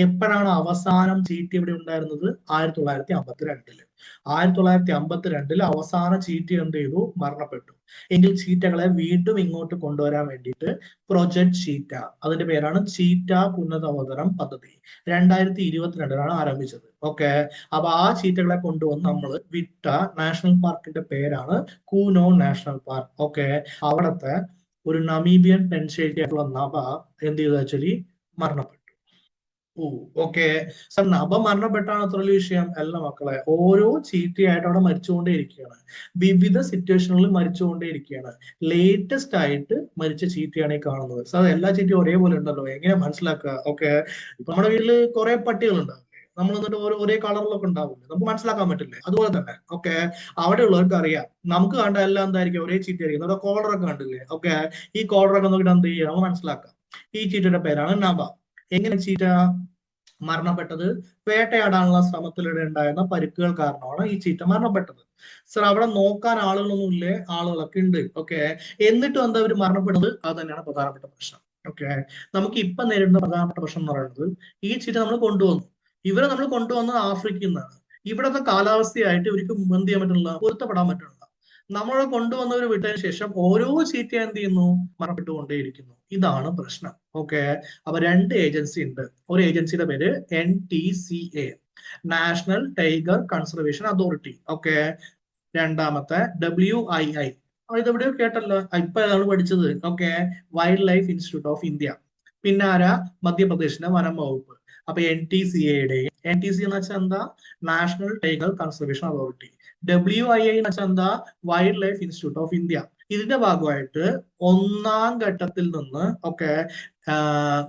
എപ്പോഴാണ് അവസാനം ചീറ്റ ഇവിടെ ഉണ്ടായിരുന്നത്? 1952. 1952 അവസാന ചീറ്റ എന്ത് ചെയ്തു? മരണപ്പെട്ടു. എങ്കിൽ ചീറ്റകളെ വീണ്ടും ഇങ്ങോട്ട് കൊണ്ടുവരാൻ വേണ്ടിയിട്ട് പ്രൊജക്ട് ചീറ്റ, അതിന്റെ പേരാണ് ചീറ്റ പുനരവതരണം പദ്ധതി, 2022 ആരംഭിച്ചത്. ഓക്കെ, അപ്പൊ ആ ചീറ്റകളെ കൊണ്ടുവന്ന് നമ്മൾ വിട്ട നാഷണൽ പാർക്കിന്റെ പേരാണ് കൂനോ നാഷണൽ പാർക്ക്. ഓക്കെ, അവിടത്തെ ഒരു നമീബിയൻ പെൻഷേറ്റി ആയിട്ടുള്ള നഭ എന്ത് ചെയ്തു ആക്ച്വലി മരണപ്പെട്ടു. ഓക്കെ സാർ, നഭ മരണപ്പെട്ടാണ് അത്ര വലിയ വിഷയം അല്ല മക്കളെ. ഓരോ ചീറ്റയായിട്ട് അവിടെ മരിച്ചുകൊണ്ടേ ഇരിക്കുകയാണ്, വിവിധ സിറ്റുവേഷനുകളിൽ മരിച്ചുകൊണ്ടേ ഇരിക്കുകയാണ്. ലേറ്റസ്റ്റ് ആയിട്ട് മരിച്ച ചീറ്റയാണ് ഈ കാണുന്നത്. സാർ എല്ലാ ചീറ്റയും ഒരേപോലെ ഉണ്ടല്ലോ, എങ്ങനെ മനസ്സിലാക്കുക? ഓക്കെ, ഇപ്പൊ നമ്മുടെ വീട്ടില് കുറെ പട്ടികളുണ്ടാവും, നമ്മൾ എന്നിട്ട് ഒരേ കളറിലൊക്കെ ഉണ്ടാവില്ലേ, നമുക്ക് മനസ്സിലാക്കാൻ പറ്റില്ലേ? അതുപോലെ തന്നെ ഓക്കെ, അവിടെ ഉള്ളവർക്ക് അറിയാം, നമുക്ക് കണ്ട എല്ലാം എന്തായിരിക്കും, ഒരേ ചീറ്റ ആയിരിക്കും. നമ്മുടെ കോളറൊക്കെ കണ്ടില്ലേ? ഓക്കെ, ഈ കോളറൊക്കെ നോക്കിയിട്ട് എന്ത് ചെയ്യുക, നമ്മൾ മനസ്സിലാക്കാം. ഈ ചീറ്റയുടെ പേരാണ് നഭ. എങ്ങനെ ചീറ്റ മരണപ്പെട്ടത്? വേട്ടയാടാനുള്ള ശ്രമത്തിലൂടെ ഉണ്ടായിരുന്ന പരിക്കുകൾ കാരണമാണ് ഈ ചീറ്റ മരണപ്പെട്ടത്. സർ, അവിടെ നോക്കാൻ ആളുകളൊന്നും ഇല്ലേ? ആളുകളൊക്കെ ഉണ്ട്. ഓക്കെ, എന്നിട്ടും എന്താ അവർ മരണപ്പെടുന്നത്? അത് തന്നെയാണ് പ്രധാനപ്പെട്ട പ്രശ്നം. ഓക്കെ, നമുക്ക് ഇപ്പൊ നേരിടുന്ന പ്രധാനപ്പെട്ട പ്രശ്നം എന്ന് പറയുന്നത്, ഈ ചീറ്റ നമ്മൾ കൊണ്ടുവന്നു, ഇവരെ നമ്മൾ കൊണ്ടുവന്നത് ആഫ്രിക്കയിൽ നിന്നാണ്. ഇവിടത്തെ കാലാവസ്ഥയായിട്ട് ഇവർക്ക് എന്ത് ചെയ്യാൻ പറ്റുന്നില്ല, പൊരുത്തപ്പെടാൻ പറ്റുന്നില്ല. നമ്മളെ കൊണ്ടുവന്നവർ വിട്ടതിന് ശേഷം ഓരോ ചീറ്റ എന്ത് ചെയ്യുന്നു, മരണപ്പെട്ടുകൊണ്ടേയിരിക്കുന്നു. ഇതാണ് പ്രശ്നം. ഓക്കെ, അപ്പൊ രണ്ട് ഏജൻസി ഉണ്ട്. ഒരു ഏജൻസിയുടെ പേര് NTCA, national tiger conservation authority. Okay, രണ്ടാമത്തെ WII, ഇതെവിടെയോ കേട്ടല്ലോ, ഇപ്പൊ ഏതാണ് പഠിച്ചത്? Okay, wild life institute of India. പിന്നെ ആരാ? മധ്യപ്രദേശിന്റെ വനം വകുപ്പ്. അപ്പൊ NTCAയുടെയും, NTC എന്ന് വെച്ചാൽ എന്താ? National tiger conservation authority. WII എന്ന് വെച്ചാൽ എന്താ? Wild life institute of India. ഇതിന്റെ ഭാഗമായിട്ട് ഒന്നാം ഘട്ടത്തിൽ നിന്ന്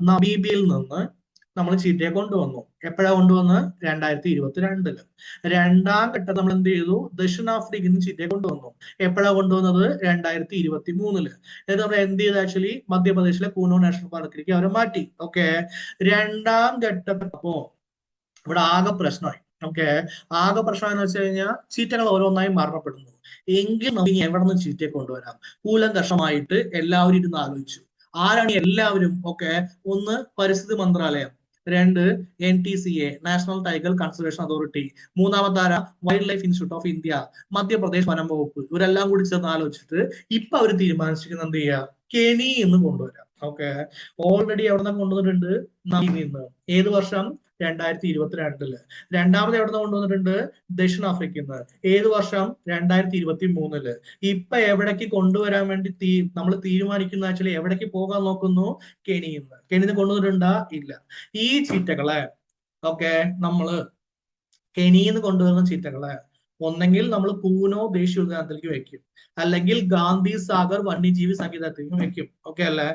നമീബിയയിൽ നിന്ന് നമ്മൾ ചീറ്റയെ കൊണ്ടുവന്നു. എപ്പോഴാ കൊണ്ടുവന്ന്? 2022. രണ്ടാം ഘട്ടം നമ്മൾ എന്ത് ചെയ്തു? ദക്ഷിണാഫ്രിക്കയിൽ നിന്ന് ചീറ്റയെ കൊണ്ടുവന്നു. എപ്പോഴാ കൊണ്ടുവന്നത്? 2023. എന്നിട്ട് നമ്മൾ എന്ത് ചെയ്തു ആക്ച്വലി? മധ്യപ്രദേശിലെ കൂനോ നാഷണൽ പാർക്കിലേക്ക് അവരെ മാറ്റി. ഓക്കെ, രണ്ടാം ഘട്ടപ്പോ ഇവിടെ ആകെ പ്രശ്നമായി. ഓക്കെ, ആകെ പ്രശ്നം എന്ന് വെച്ച് കഴിഞ്ഞാൽ ചീറ്റകൾ ഓരോന്നായി മരണപ്പെടുന്നു. എങ്കിൽ നമുക്ക് ഇനി എവിടെ നിന്ന് ചീറ്റയെ കൊണ്ടുവരാം? കൂലങ്കഷമായിട്ട് എല്ലാവരും ഇരുന്ന് ആലോചിച്ചു. ആരാണ് എല്ലാവരും? ഓക്കെ, ഒന്ന് പരിസ്ഥിതി മന്ത്രാലയം, രണ്ട് NTCA, national tiger conservation authority, മൂന്നാമത്തെ ആരാ? Wild life institute of India, Madhya Pradesh വനം വകുപ്പ്. ഇവരെല്ലാം കൂടി ചേർന്ന് ആലോചിച്ചിട്ട് ഇപ്പൊ അവർ തീരുമാനിച്ചിരിക്കുന്നത് എന്ത് ചെയ്യുക? കെനി എന്ന് കൊണ്ടുവരാം. ഓക്കെ, ഓൾറെഡി എവിടെ നിന്ന് കൊണ്ടുവന്നിട്ടുണ്ട്? നിന്ന്. ഏത് വർഷം? 2022. രണ്ടാമത് എവിടെ നിന്ന് കൊണ്ടുവന്നിട്ടുണ്ട്? ദക്ഷിണാഫ്രിക്കയിൽ നിന്ന്. ഏത് വർഷം? 2023. ഇപ്പൊ എവിടേക്ക് കൊണ്ടുവരാൻ വേണ്ടി നമ്മൾ തീരുമാനിക്കുന്ന ആക്ച്വലി എവിടേക്ക് പോകാൻ നോക്കുന്നു? കെനിയിൽ നിന്ന്. കെനിയിൽ കൊണ്ടുവന്നിട്ടുണ്ടാ? ഇല്ല. ഈ ചീറ്റകളെ ഓക്കെ നമ്മള് കെനിയിൽ നിന്ന് കൊണ്ടുവരുന്ന ചീറ്റകളെ ഒന്നെങ്കിൽ നമ്മൾ കൂനോ ദേശീയോദ്യാനത്തിലേക്ക് വെക്കും, അല്ലെങ്കിൽ ഗാന്ധി സാഗർ വന്യജീവി സങ്കേതത്തിലേക്ക് വെക്കും. ഓക്കെ അല്ലെ?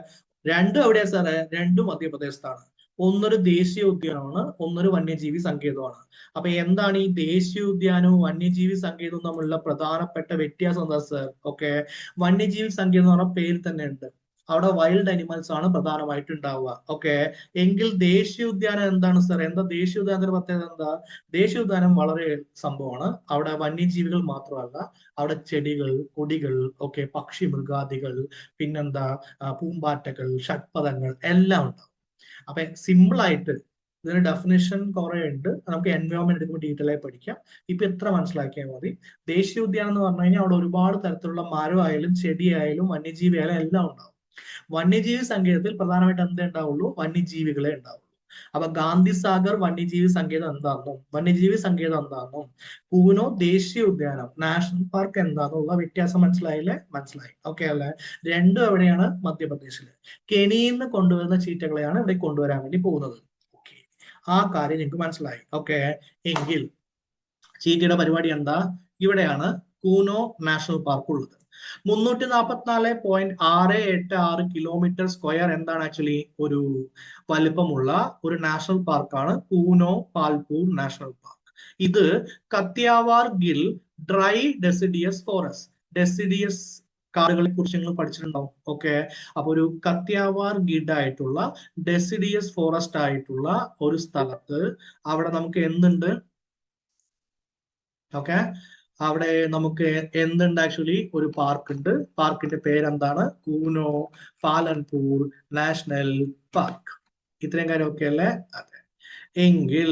രണ്ടും എവിടെയാ സാറേ? രണ്ടും മധ്യപ്രദേശത്താണ്. ഒന്നൊരു ദേശീയ ഉദ്യാനമാണ്, ഒന്നൊരു വന്യജീവി സങ്കേതമാണ്. അപ്പൊ എന്താണ് ഈ ദേശീയ ഉദ്യാനവും വന്യജീവി സങ്കേതവും തമ്മിലുള്ള പ്രധാനപ്പെട്ട വ്യത്യാസം എന്താ സർ? ഓക്കെ, വന്യജീവി സങ്കേതം എന്ന് പറഞ്ഞ പേരിൽ തന്നെ ഉണ്ട്, അവിടെ വൈൽഡ് അനിമൽസ് ആണ് പ്രധാനമായിട്ട് ഉണ്ടാവുക. ഓക്കെ, എങ്കിൽ ദേശീയോദ്യാനം എന്താണ് സാർ? എന്താ ദേശീയോദ്യാനത്തിന്റെ പ്രത്യേകത? എന്താ? ദേശീയോദ്യാനം വളരെ സംഭവമാണ്. അവിടെ വന്യജീവികൾ മാത്രമല്ല, അവിടെ ചെടികൾ, കൊടികൾ, ഓക്കെ, പക്ഷി മൃഗാദികൾ, പിന്നെന്താ, പൂമ്പാറ്റകൾ, ഷഡ്പദങ്ങൾ എല്ലാം ഉണ്ടാവും. അപ്പൊ സിമ്പിൾ ആയിട്ട് ഇതിന് ഡെഫിനേഷൻ കുറെ ഉണ്ട്, നമുക്ക് എൻവയോൺമെന്റ് എടുക്കുമ്പോൾ ഡീറ്റെയിൽ ആയി പഠിക്കാം. ഇപ്പൊ എത്ര മനസ്സിലാക്കിയാൽ മതി. ദേശീയോദ്യാനം എന്ന് പറഞ്ഞു കഴിഞ്ഞാൽ അവിടെ ഒരുപാട് തരത്തിലുള്ള മരമായാലും ചെടിയായാലും വന്യജീവി ആയാലും എല്ലാം ഉണ്ടാവും. വന്യജീവി സങ്കേതത്തിൽ പ്രധാനമായിട്ട് എന്തേ ഉണ്ടാവുള്ളൂ? വന്യജീവികളെ ഉണ്ടാവുള്ളൂ. അപ്പൊ ഗാന്ധിസാഗർ വന്യജീവി സങ്കേതം എന്താണെന്നും വന്യജീവി സങ്കേതം എന്താണെന്നും കൂനോ ദേശീയ ഉദ്യാനം നാഷണൽ പാർക്ക് എന്താണെന്നുള്ള വ്യത്യാസം മനസ്സിലായില്ലേ? മനസ്സിലായി. ഓക്കെ അല്ലെ? രണ്ടും എവിടെയാണ്? മധ്യപ്രദേശില്. കെനിയിൽ നിന്ന് കൊണ്ടുവരുന്ന ചീറ്റകളെയാണ് ഇവിടെ കൊണ്ടുവരാൻ വേണ്ടി പോകുന്നത്. ഓക്കെ, ആ കാര്യം നിങ്ങൾക്ക് മനസ്സിലായി. ഓക്കെ, എങ്കിൽ ചീറ്റയുടെ പരിപാടി എന്താ? ഇവിടെയാണ് കൂനോ നാഷണൽ പാർക്ക് ഉള്ളത്. 344.686 കിലോമീറ്റർ സ്ക്വയർ എന്താണ് ആക്ച്വലി ഒരു വലിപ്പമുള്ള ഒരു നാഷണൽ പാർക്കാണ് കൂനോ പാൽപൂർ നാഷണൽ പാർക്ക്. ഇത് Kathiawar Gir dry deciduous forest, deciduous കാടുകളെ കുറിച്ച് നിങ്ങൾ പഠിച്ചിട്ടുണ്ടാവും. ഓക്കെ, അപ്പൊ ഒരു കത്തിയാവാർ ഗിഡ് ആയിട്ടുള്ള ഡെസിഡിയസ് ഫോറസ്റ്റ് ആയിട്ടുള്ള ഒരു സ്ഥലത്ത് അവിടെ നമുക്ക് എന്തുണ്ട്? ഓക്കെ, അവിടെ നമുക്ക് എന്തുണ്ട്? ആക്ച്വലി ഒരു പാർക്ക് ഉണ്ട്. പാർക്കിന്റെ പേരെന്താണ്? Kuno Palanpur national park. ഇത്രയും കാര്യം ഓക്കെ അല്ലേ? അതെ. എങ്കിൽ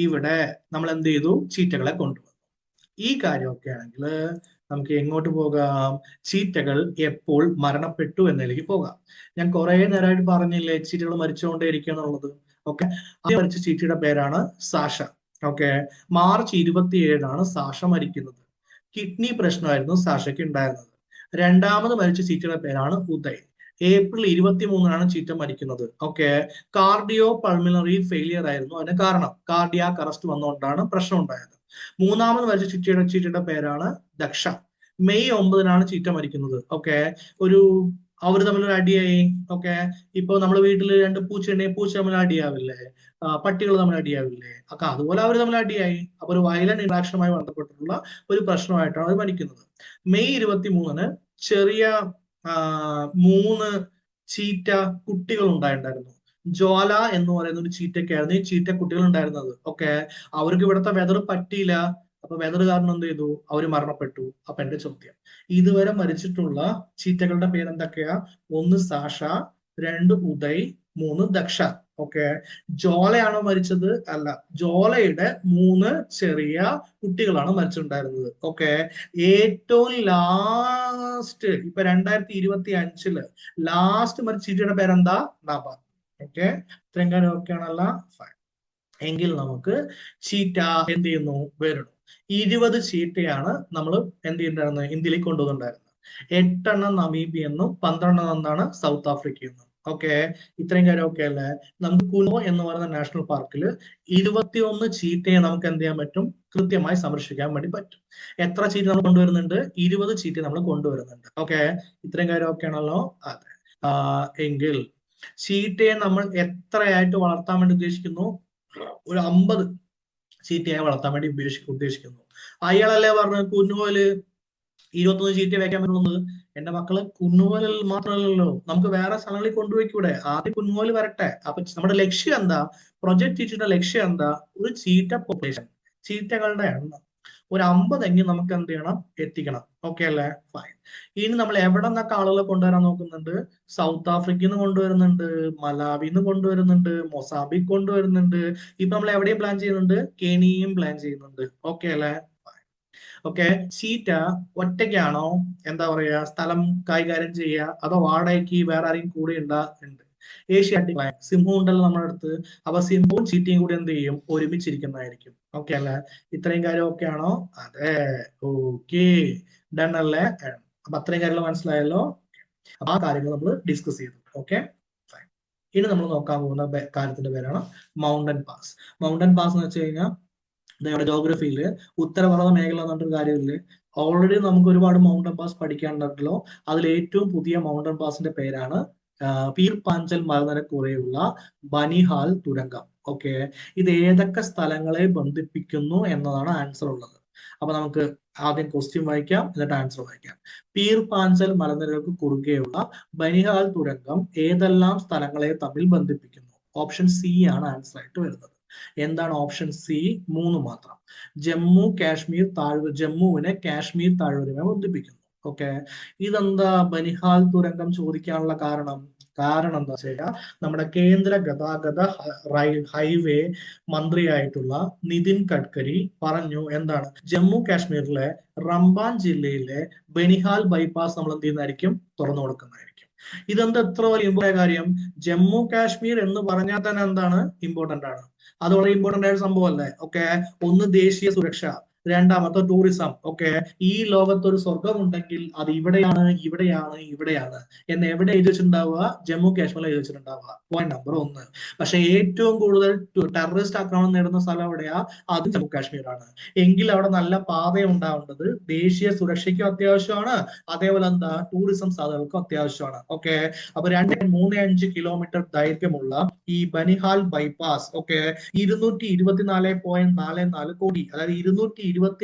ഇവിടെ നമ്മൾ എന്ത് ചെയ്തു? ചീറ്റകളെ കൊണ്ടുവന്നു. ഈ കാര്യമൊക്കെ ആണെങ്കിൽ നമുക്ക് എങ്ങോട്ട് പോകാം? ചീറ്റകൾ എപ്പോൾ മരണപ്പെട്ടു എന്നതിലേക്ക് പോകാം. ഞാൻ കുറെ നേരമായിട്ട് പറഞ്ഞില്ലേ ചീറ്റകൾ മരിച്ചുകൊണ്ടേയിരിക്കുക എന്നുള്ളത്. ഓക്കെ, മരിച്ച ചീറ്റയുടെ പേരാണ് സാഷ. ഓക്കെ, മാർച്ച് 27 സാഷ മരിക്കുന്നത്. കിഡ്നി പ്രശ്നമായിരുന്നു സാഷയ്ക്ക് ഉണ്ടായിരുന്നത്. രണ്ടാമത് മരിച്ച ചീറ്റയുടെ പേരാണ് ഉദയ്. ഏപ്രിൽ 23 ചീറ്റ മരിക്കുന്നത്. ഓക്കെ, കാർഡിയോ പൾമിനറി ഫെയിലിയർ ആയിരുന്നു അതിന് കാരണം. കാർഡിയാക് അറസ്റ്റ് വന്നുകൊണ്ടാണ് പ്രശ്നം ഉണ്ടായത്. മൂന്നാമത് മരിച്ച ചീറ്റയുടെ പേരാണ് ദക്ഷ. മെയ് 9 ചീറ്റ മരിക്കുന്നത്. ഓക്കെ, അവര് തമ്മിലൊരു അടിയായി. ഓക്കെ, ഇപ്പൊ നമ്മൾ വീട്ടിൽ രണ്ട് പൂച്ചയുണ്ടെങ്കിൽ പൂച്ച തമ്മിൽ അടിയാവില്ലേ? പട്ടികൾ തമ്മിൽ അടിയാവില്ലേ? ഒക്കെ അതുപോലെ അവർ തമ്മിൽ അടിയായി. അപ്പൊ ഒരു വയലന്റ് ഇന്ററാക്ഷനുമായി ബന്ധപ്പെട്ടിട്ടുള്ള ഒരു പ്രശ്നമായിട്ടാണ് അത് മരിക്കുന്നത്. മെയ് 23 ചെറിയ 3 ചീറ്റ കുട്ടികൾ ഉണ്ടായിട്ടുണ്ടായിരുന്നു. ജ്വാല എന്ന് പറയുന്ന ഒരു ചീറ്റയ്ക്കായിരുന്നു ഈ ചീറ്റ കുട്ടികൾ ഉണ്ടായിരുന്നത്. ഓക്കെ, അവർക്ക് ഇവിടുത്തെ വെതർ പറ്റിയില്ല. അപ്പൊ വെതർ കാരണം എന്ത് ചെയ്തു? അവർ മരണപ്പെട്ടു. അപ്പൊ എന്റെ ചോദ്യം, ഇതുവരെ മരിച്ചിട്ടുള്ള ചീറ്റകളുടെ പേരെന്തൊക്കെയാ? 1 സാഷ, 2 ഉദയ്, 3 ദക്ഷ. ഓക്കെ, ജോളയാണോ മരിച്ചത്? അല്ല, ജോളയുടെ 3 ചെറിയ കുട്ടികളാണ് മരിച്ചിട്ടുണ്ടായിരുന്നത്. ഓക്കെ, ഏറ്റവും ലാസ്റ്റ് ഇപ്പൊ 2025 ലാസ്റ്റ് മരിച്ച ചീറ്റയുടെ പേരെന്താ? നബ. ഓക്കെ, ഇത്രയും കാര്യം ഓക്കെ ആണല്ലോ? ഫൈൻ. എങ്കിൽ നമുക്ക് ചീറ്റ എന്ത് ചെയ്യുന്നു? വരുന്നു. 20 ചീറ്റയാണ് നമ്മൾ എന്ത് ചെയ്യുന്നുണ്ടായിരുന്നത്? ഇന്ത്യയിലേക്ക് കൊണ്ടുവന്നിട്ടുണ്ടായിരുന്നത്. 8 നമീബിയ എന്നും 12 എന്താണ്? സൗത്ത് ആഫ്രിക്ക എന്നും. ഓക്കെ, ഇത്രയും കാര്യം ഓക്കെ അല്ലേ? നമുക്ക് കുനോ എന്ന് പറയുന്ന നാഷണൽ പാർക്കിൽ 21 ചീറ്റയെ നമുക്ക് എന്ത് ചെയ്യാൻ പറ്റും? കൃത്യമായി സംരക്ഷിക്കാൻ വേണ്ടി പറ്റും. എത്ര ചീറ്റ നമ്മൾ കൊണ്ടുവരുന്നുണ്ട്? 20 ചീറ്റ നമ്മൾ കൊണ്ടുവരുന്നുണ്ട്. ഓക്കെ, ഇത്രയും കാര്യം ഓക്കെ ആണല്ലോ? അതെ. എങ്കിൽ ചീറ്റയെ നമ്മൾ എത്രയായിട്ട് വളർത്താൻ വേണ്ടി ഉദ്ദേശിക്കുന്നു? ഒരു 50 ചീറ്റയായി വളർത്താൻ വേണ്ടി ഉദ്ദേശിക്കുന്നു. അയാളല്ലേ പറഞ്ഞത് കുന്നുപോല് 21 ചീറ്റ വെക്കാൻ പറ്റുന്നത്? എന്റെ മക്കള്, കുന്നുപോലിൽ മാത്രമല്ലല്ലോ, നമുക്ക് വേറെ സ്ഥലങ്ങളിൽ കൊണ്ടുപോയിക്കൂടെ? ആദ്യം കുന്നുപോല് വരട്ടെ. അപ്പൊ നമ്മുടെ ലക്ഷ്യം എന്താ? പ്രൊജക്ട് ചീറ്റയുടെ ലക്ഷ്യം എന്താ? ഒരു ചീറ്റ പോപ്പുലേഷൻ, ചീറ്റകളുടെ എണ്ണം ഒരു 50 എങ്കിൽ നമുക്ക് എന്ത് ചെയ്യണം? എത്തിക്കണം. ഓക്കെ അല്ലേ? ഫൈൻ. ഇനി നമ്മൾ എവിടെ നിന്നൊക്കെ ആളുകളെ കൊണ്ടുവരാൻ നോക്കുന്നുണ്ട്? സൗത്ത് ആഫ്രിക്കയിൽ നിന്ന് കൊണ്ടുവരുന്നുണ്ട്, മലാവിൽ നിന്ന് കൊണ്ടുവരുന്നുണ്ട്, മൊസാംബിക് കൊണ്ടുവരുന്നുണ്ട്. ഇപ്പൊ നമ്മൾ എവിടെയും പ്ലാൻ ചെയ്യുന്നുണ്ട്? കെനിയയും പ്ലാൻ ചെയ്യുന്നുണ്ട്. ഓക്കെ അല്ലേ? ഓക്കെ, ചീറ്റ ഒറ്റയ്ക്കാണോ എന്താ പറയാ സ്ഥലം കൈകാര്യം ചെയ്യുക, അതോ വാടകയ്ക്ക് വേറെ ആരെയും കൂടെ ഉണ്ട്? ഏഷ്യാറ്റിക് ലയൺ, സിംഹം ഉണ്ടല്ലോ നമ്മുടെ അടുത്ത്. അപ്പൊ സിംഹവും ചീറ്റയും കൂടി എന്ത് ചെയ്യും? ഒരുമിച്ചിരിക്കുന്നതായിരിക്കും. ഓക്കെ അല്ലേ? ഇത്രയും കാര്യം ഓക്കെ ആണോ? അതെ. ഓക്കെ, ഡൺ അല്ലേ? അപ്പൊ അത്രയും കാര്യങ്ങൾ മനസ്സിലായല്ലോ? അപ്പൊ ആ കാര്യങ്ങൾ നമ്മൾ ഡിസ്കസ് ചെയ്തു. ഓക്കെ, ഇനി നമ്മൾ നോക്കാൻ പോകുന്ന കാര്യത്തിന്റെ പേരാണ് മൗണ്ടൻ പാസ്. മൗണ്ടൻ പാസ് എന്ന് വെച്ച് കഴിഞ്ഞാൽ നമ്മുടെ ജോഗ്രഫിയില് ഉത്തരപർവ്വത മേഖല എന്ന് പറഞ്ഞൊരു കാര്യമില്ലേ? ഓൾറെഡി നമുക്ക് ഒരുപാട് മൗണ്ടൻ പാസ് പഠിക്കാനുണ്ടല്ലോ. അതിൽ ഏറ്റവും പുതിയ മൗണ്ടൻ പാസിന്റെ പേരാണ് പീർ പാഞ്ചൽ മലനിരക്കുറയുള്ള ബനിഹാൽ തുരങ്കം. ഓക്കെ, ഇത് ഏതൊക്കെ സ്ഥലങ്ങളെ ബന്ധിപ്പിക്കുന്നു എന്നതാണ് ആൻസർ ഉള്ളത്. അപ്പൊ നമുക്ക് ആദ്യം ക്വസ്റ്റ്യൻ വായിക്കാം, എന്നിട്ട് ആൻസർ വായിക്കാം. പീർ പാഞ്ചൽ മലനിരകൾക്ക് കുറുകെയുള്ള ബനിഹാൽ തുരങ്കം ഏതെല്ലാം സ്ഥലങ്ങളെ തമ്മിൽ ബന്ധിപ്പിക്കുന്നു? ഓപ്ഷൻ സി ആണ് ആൻസർ ആയിട്ട് വരുന്നത്. എന്താണ് ഓപ്ഷൻ സി? 3 മാത്രം. ജമ്മുവിനെ കാശ്മീർ താഴ്വരയുമായി ബന്ധിപ്പിക്കുന്നു. ഓക്കെ, ഇതെന്താ ബനിഹാൽ തുരങ്കം ചോദിക്കാനുള്ള കാരണം? കാരണം എന്താ വെച്ചാൽ നമ്മുടെ കേന്ദ്ര ഗതാഗത ഹൈവേ മന്ത്രിയായിട്ടുള്ള നിതിൻ ഗഡ്കരി പറഞ്ഞു എന്താണ്, ജമ്മു കാശ്മീരിലെ റംബാൻ ജില്ലയിലെ ബനിഹാൽ ബൈപ്പാസ് നമ്മൾ എന്ത് ചെയ്യുന്നതായിരിക്കും? തുറന്നു കൊടുക്കുന്നതായിരിക്കും. ഇതെന്താ എത്ര വലിയ ഇമ്പോർട്ടൻ്റ് കാര്യം? ജമ്മു കാശ്മീർ എന്ന് പറഞ്ഞാൽ തന്നെ എന്താണ്? ഇമ്പോർട്ടന്റ് ആണ്. അത് വളരെ ഇമ്പോർട്ടന്റ് ആയ സംഭവം അല്ലേ? ഓക്കെ, ഒന്ന് ദേശീയ സുരക്ഷ, രണ്ടാമത്തെ ടൂറിസം. ഓക്കെ, ഈ ലോകത്തൊരു സ്വർഗം ഉണ്ടെങ്കിൽ അത് ഇവിടെയാണ്, ഇവിടെയാണ്, ഇവിടെയാണ് എന്ന് എവിടെ എഴുതി വെച്ചിട്ടുണ്ടാവുക? ജമ്മു കാശ്മീരിൽ എഴുതി വെച്ചിട്ടുണ്ടാവുക. Point number 1. പക്ഷെ ഏറ്റവും കൂടുതൽ ടെററിസ്റ്റ് ആക്രമണം നേടുന്ന സ്ഥലം എവിടെയാ? അത് ജമ്മു കാശ്മീരാണ്. എങ്കിൽ അവിടെ നല്ല പാത ഉണ്ടാവേണ്ടത് ദേശീയ സുരക്ഷയ്ക്കും അത്യാവശ്യമാണ്, അതേപോലെ എന്താ ടൂറിസം സാധ്യതകൾക്കും അത്യാവശ്യമാണ്. ഓക്കെ, അപ്പൊ 2.35 കിലോമീറ്റർ ദൈർഘ്യമുള്ള ഈ ബനിഹാൽ ബൈപ്പാസ് 224.44 കോടി, അതായത് 225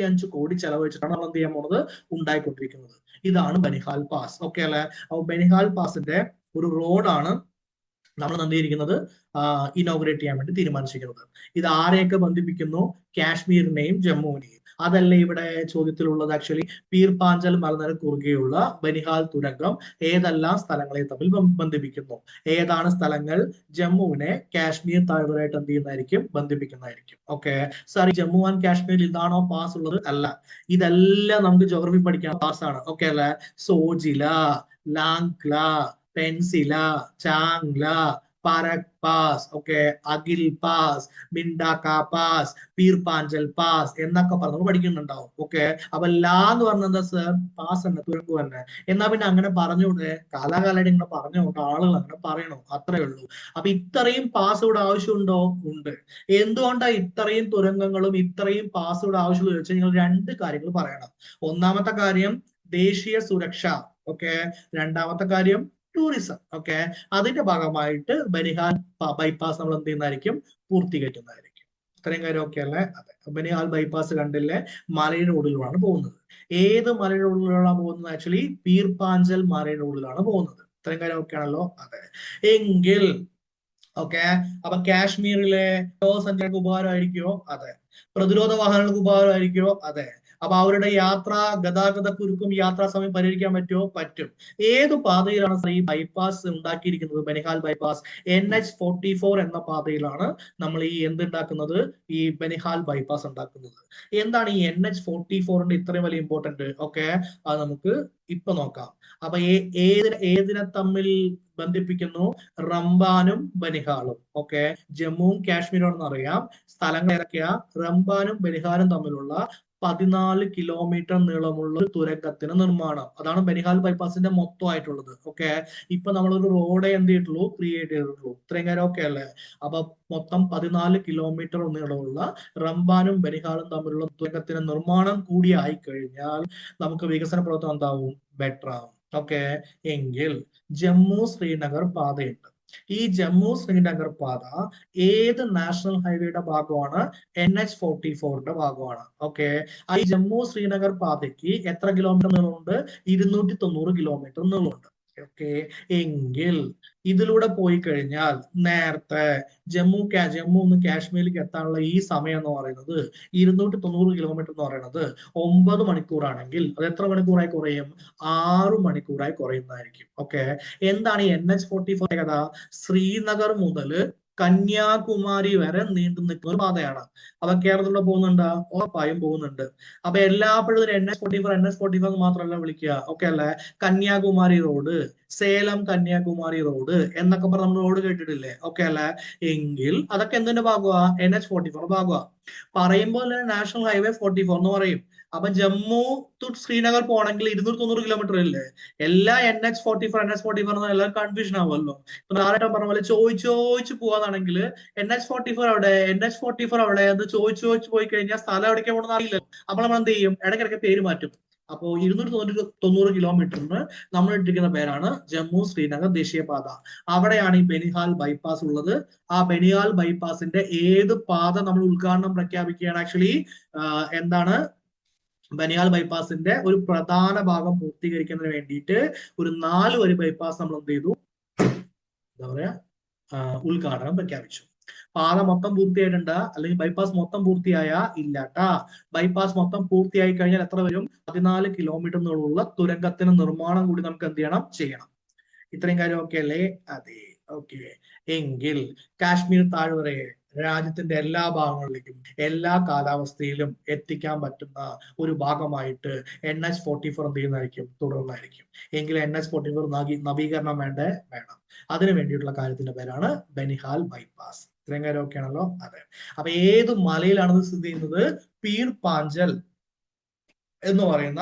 കോടി ചെലവഴിച്ചിട്ടാണ് നമ്മൾ എന്ത് ചെയ്യാൻ പോണത്? ഉണ്ടായിക്കൊണ്ടിരിക്കുന്നത്. ഇതാണ് ബനിഹാൽ പാസ്. ഓക്കെ അല്ലെ? അപ്പൊ ബനിഹാൽ പാസിന്റെ ഒരു റോഡാണ് നമ്മൾ എന്തിയിരിക്കുന്നത്? ഇനോഗ്രേറ്റ് ചെയ്യാൻ വേണ്ടി തീരുമാനിച്ചിരിക്കുന്നത്. ഇത് ആരെയൊക്കെ ബന്ധിപ്പിക്കുന്നു? കാശ്മീരിനെയും ജമ്മുവിനെയും. അതല്ല ഇവിടെ ചോദ്യത്തിലുള്ളത്. ആക്ച്വലി പീർ പാഞ്ചൽ മലനിര കുറുകെയുള്ള ബനിഹാൽ തുരങ്കം ഏതെല്ലാം സ്ഥലങ്ങളെ തമ്മിൽ ബന്ധിപ്പിക്കുന്നു? ഏതാണ് സ്ഥലങ്ങൾ? ജമ്മുവിനെ കാശ്മീർ താഴ്വരയായിട്ട് എന്ത് ചെയ്യുന്നതായിരിക്കും? ബന്ധിപ്പിക്കുന്നതായിരിക്കും. ഓക്കെ സാർ, ഈ ജമ്മു ആൻഡ് കാശ്മീരിൽ ഇതാണോ പാസ് ഉള്ളത്? അല്ല, ഇതെല്ലാം നമുക്ക് ജോഗ്രഫി പഠിക്കാൻ പാസ് ആണ്. ഓക്കെ അല്ലെ? സോജില, ലാംഗ്ല, പെൻസില, ചാംഗ്ല, പാരക് പാസ്, അഗിൽ പാസ്, മിൻഡാക്ക പാസ്, പീർ പാഞ്ചൽ പാസ് എന്നൊക്കെ പറഞ്ഞു പഠിക്കുന്നുണ്ടാവും. ഓക്കെ, അപ്പൊ ലാ എന്ന് പറഞ്ഞ എന്താ സർ? പാസ് തന്നെ, തുരങ്കം തന്നെ. എന്നാ പിന്നെ അങ്ങനെ പറഞ്ഞുകൂടെ? കാലാകാലമായിട്ട് ഇങ്ങനെ പറഞ്ഞുകൊണ്ട് ആളുകൾ അങ്ങനെ പറയണോ? അത്രേ ഉള്ളൂ. അപ്പൊ ഇത്രയും പാസ് ഇവിടെ ആവശ്യമുണ്ടോ? ഉണ്ട്. എന്തുകൊണ്ടാണ് ഇത്രയും തുരങ്കങ്ങളും ഇത്രയും പാസ് ഇവിടെ ആവശ്യമുള്ള ചോദിച്ചാൽ നിങ്ങൾ 2 കാര്യങ്ങൾ പറയണം. ഒന്നാമത്തെ കാര്യം ദേശീയ സുരക്ഷ. ഓക്കെ, രണ്ടാമത്തെ കാര്യം ടൂറിസം. ഓക്കെ, അതിന്റെ ഭാഗമായിട്ട് ബനിഹാൽ ബൈപ്പാസ് നമ്മൾ എന്ത് ചെയ്യുന്നതായിരിക്കും? പൂർത്തീകരിക്കുന്നതായിരിക്കും. ഇത്രയും കാര്യം ഓക്കെ അല്ലേ? അതെ, ബനിഹാൽ ബൈപ്പാസ് കണ്ടില്ലേ? മലൈൻ റോഡിലൂടെയാണ് പോകുന്നത്. ഏത് മലൈൻ റോഡിലൂടെയാണ് പോകുന്നത്? ആക്ച്വലി പീർ പാഞ്ചൽ മലൈൻ റോഡിലാണ് പോകുന്നത്. ഇത്രയും കാര്യം ഓക്കെ ആണല്ലോ? അതെ. എങ്കിൽ ഓക്കെ, അപ്പൊ കാശ്മീരിലെ സഞ്ചാരികൾക്ക് ഉപകാരമായിരിക്കുമോ? അതെ. പ്രതിരോധ വാഹനങ്ങൾക്ക് ഉപകാരമായിരിക്കുമോ? അതെ. അപ്പൊ അവരുടെ ഗതാഗത കുരുക്കും യാത്രാ സമയം പരിഹരിക്കാൻ പറ്റുമോ? പറ്റും. ഏത് പാതയിലാണ് ഈ ബൈപ്പാസ് ഉണ്ടാക്കിയിരിക്കുന്നത്? ബനിഹാൽ ബൈപ്പാസ് NH44 എന്ന പാതയിലാണ് നമ്മൾ ഈ എന്തുണ്ടാക്കുന്നത്? ഈ ബനിഹാൽ ബൈപ്പാസ് ഉണ്ടാക്കുന്നത്. എന്താണ് ഈ NH44ന്റെ ഇത്രയും വലിയ ഇമ്പോർട്ടന്റ്? ഓക്കെ, അത് നമുക്ക് ഇപ്പൊ നോക്കാം. അപ്പൊ ഏതിനെ തമ്മിൽ ബന്ധിപ്പിക്കുന്നു? റംബാനും ബനിഹാളും. ഓക്കെ, ജമ്മുവും കാശ്മീരും ആണെന്ന് അറിയാം. സ്ഥലങ്ങൾ ഏതൊക്കെയാ? റംബാനും ബനിഹാലും തമ്മിലുള്ള 14 കിലോമീറ്റർ നീളമുള്ള ഒരു തുരങ്കത്തിന് നിർമ്മാണം. അതാണ് ബനിഹാൽ ബൈപ്പാസിന്റെ മൊത്തമായിട്ടുള്ളത്. ഓക്കെ, ഇപ്പൊ നമ്മളൊരു റോഡ് എന്ത് ചെയ്തിട്ടുള്ളൂ? ക്രിയേറ്റ് ചെയ്തിട്ടുള്ളൂ. ഇത്രയും കാര്യം ഓക്കെ അല്ലേ? അപ്പൊ മൊത്തം 14 കിലോമീറ്റർ നീളമുള്ള റംബാനും ബനിഹാളും തമ്മിലുള്ള തുരങ്കത്തിന്റെ നിർമ്മാണം കൂടി ആയി കഴിഞ്ഞാൽ നമുക്ക് വികസന പ്രവർത്തനം എന്താവും? ബെറ്റർ ആവും. ഓക്കെ, എങ്കിൽ ജമ്മു ശ്രീനഗർ പാതയുണ്ട്. ഈ ജമ്മു ശ്രീനഗർ പാത ഏത് നാഷണൽ ഹൈവേയുടെ ഭാഗമാണ്? NH44ന്റെ ഭാഗമാണ്. ഓക്കെ, ഈ ജമ്മു ശ്രീനഗർ പാതയ്ക്ക് എത്ര കിലോമീറ്റർ നീളമുണ്ട്? 290 കിലോമീറ്റർ നീളമുണ്ട്. ഓക്കെ, എങ്കിൽ ഇതിലൂടെ പോയി കഴിഞ്ഞാൽ നേരത്തെ ജമ്മു നിന്ന് കാശ്മീരിലേക്ക് എത്താനുള്ള ഈ സമയം എന്ന് പറയുന്നത് 290 കിലോമീറ്റർ എന്ന് പറയുന്നത് 9 മണിക്കൂറാണെങ്കിൽ അത് എത്ര മണിക്കൂറായി കുറയും? 6 മണിക്കൂറായി കുറയുന്നതായിരിക്കും. ഓക്കെ, എന്താണ് ഈ NH44 കഥ? ശ്രീനഗർ മുതൽ കന്യാകുമാരി വരെ നീണ്ടു നിൽക്കുന്ന ഒരു പാതയാണ്. അപ്പൊ കേരളത്തിലൂടെ പോകുന്നുണ്ട്? ഉറപ്പായും പോകുന്നുണ്ട്. അപ്പൊ എല്ലാപ്പോഴും NH44 മാത്രമല്ല വിളിക്കുക. ഓക്കെ അല്ലെ? കന്യാകുമാരി റോഡ്, സേലം കന്യാകുമാരി റോഡ് എന്നൊക്കെ പറഞ്ഞ് നമ്മൾ റോഡ് കേട്ടിട്ടില്ലേ? ഓക്കെ അല്ലെ? എങ്കിൽ അതൊക്കെ എന്തിന്റെ ഭാഗമാ? NH44 ഭാഗമാ. പറയുമ്പോൾ നാഷണൽ ഹൈവേ 44 എന്ന് പറയും. അപ്പൊ ജമ്മു ടു ശ്രീനഗർ പോകണമെങ്കിൽ 290 കിലോമീറ്റർ അല്ലേ? എല്ലാ NH44 എല്ലാവരും കൺഫ്യൂഷൻ ആവുമല്ലോ. ഇപ്പൊ നാരായണൻ പറഞ്ഞ പോലെ ചോദിച്ചു പോവാന്നാണെങ്കിൽ NH44 അവിടെ എന്ന് ചോദിച്ചു പോയി കഴിഞ്ഞാൽ സ്ഥലം എവിടേക്ക് പോകണമെന്ന് അറിയില്ല. അപ്പോൾ നമ്മൾ എന്ത് ചെയ്യും? ഇടയ്ക്കിടയ്ക്ക് പേര് മാറ്റും. അപ്പോ 290 കിലോമീറ്ററിന് നമ്മൾ ഇട്ടിരിക്കുന്ന പേരാണ് ജമ്മു ശ്രീനഗർ ദേശീയപാത. അവിടെയാണ് ഈ ബനിഹാൽ ബൈപ്പാസ് ഉള്ളത്. ആ ബനിഹാൽ ബൈപ്പാസിന്റെ ഏത് പാത നമ്മൾ ഉദ്ഘാടനം പ്രഖ്യാപിക്കുകയാണ്? ആക്ച്വലി എന്താണ്? ബനിഹാൽ ബൈപ്പാസിന്റെ ഒരു പ്രധാന ഭാഗം പൂർത്തീകരിക്കുന്നതിന് വേണ്ടിയിട്ട് ഒരു 4 വരി ബൈപ്പാസ് നമ്മൾ എന്ത് ചെയ്തു, എന്താ പറയാ, ഉദ്ഘാടനം പ്രഖ്യാപിച്ചു. പാത മൊത്തം പൂർത്തിയായിട്ടുണ്ട്, അല്ലെങ്കിൽ ബൈപ്പാസ് മൊത്തം പൂർത്തിയായ ഇല്ലാട്ടാ. ബൈപ്പാസ് മൊത്തം പൂർത്തിയായി കഴിഞ്ഞാൽ എത്ര വരും? 14 കിലോമീറ്റർ നീളമുള്ള തുരങ്കത്തിന് നിർമ്മാണം കൂടി നമുക്ക് എന്ത് ചെയ്യണം. ഇത്രയും കാര്യം ഓക്കെ അല്ലേ? അതെ, ഓക്കെ. എങ്കിൽ കാശ്മീർ താഴ്വരയെ രാജ്യത്തിന്റെ എല്ലാ ഭാഗങ്ങളിലേക്കും എല്ലാ കാലാവസ്ഥയിലും എത്തിക്കാൻ പറ്റുന്ന ഒരു ഭാഗമായിട്ട് NH44 എന്ത് ചെയ്യുന്നതായിരിക്കും? തുടർന്നായിരിക്കും. എങ്കിൽ NH44 നവീകരണം വേണം. അതിനു വേണ്ടിയിട്ടുള്ള കാര്യത്തിന്റെ പേരാണ് ബനിഹാൽ ബൈപ്പാസ്. ഇത്രയും കാര്യം ഓക്കെ ആണല്ലോ? അതെ. അപ്പൊ ഏത് മലയിലാണത് സ്ഥിതി ചെയ്യുന്നത്? പീർ പാഞ്ചൽ എന്ന് പറയുന്ന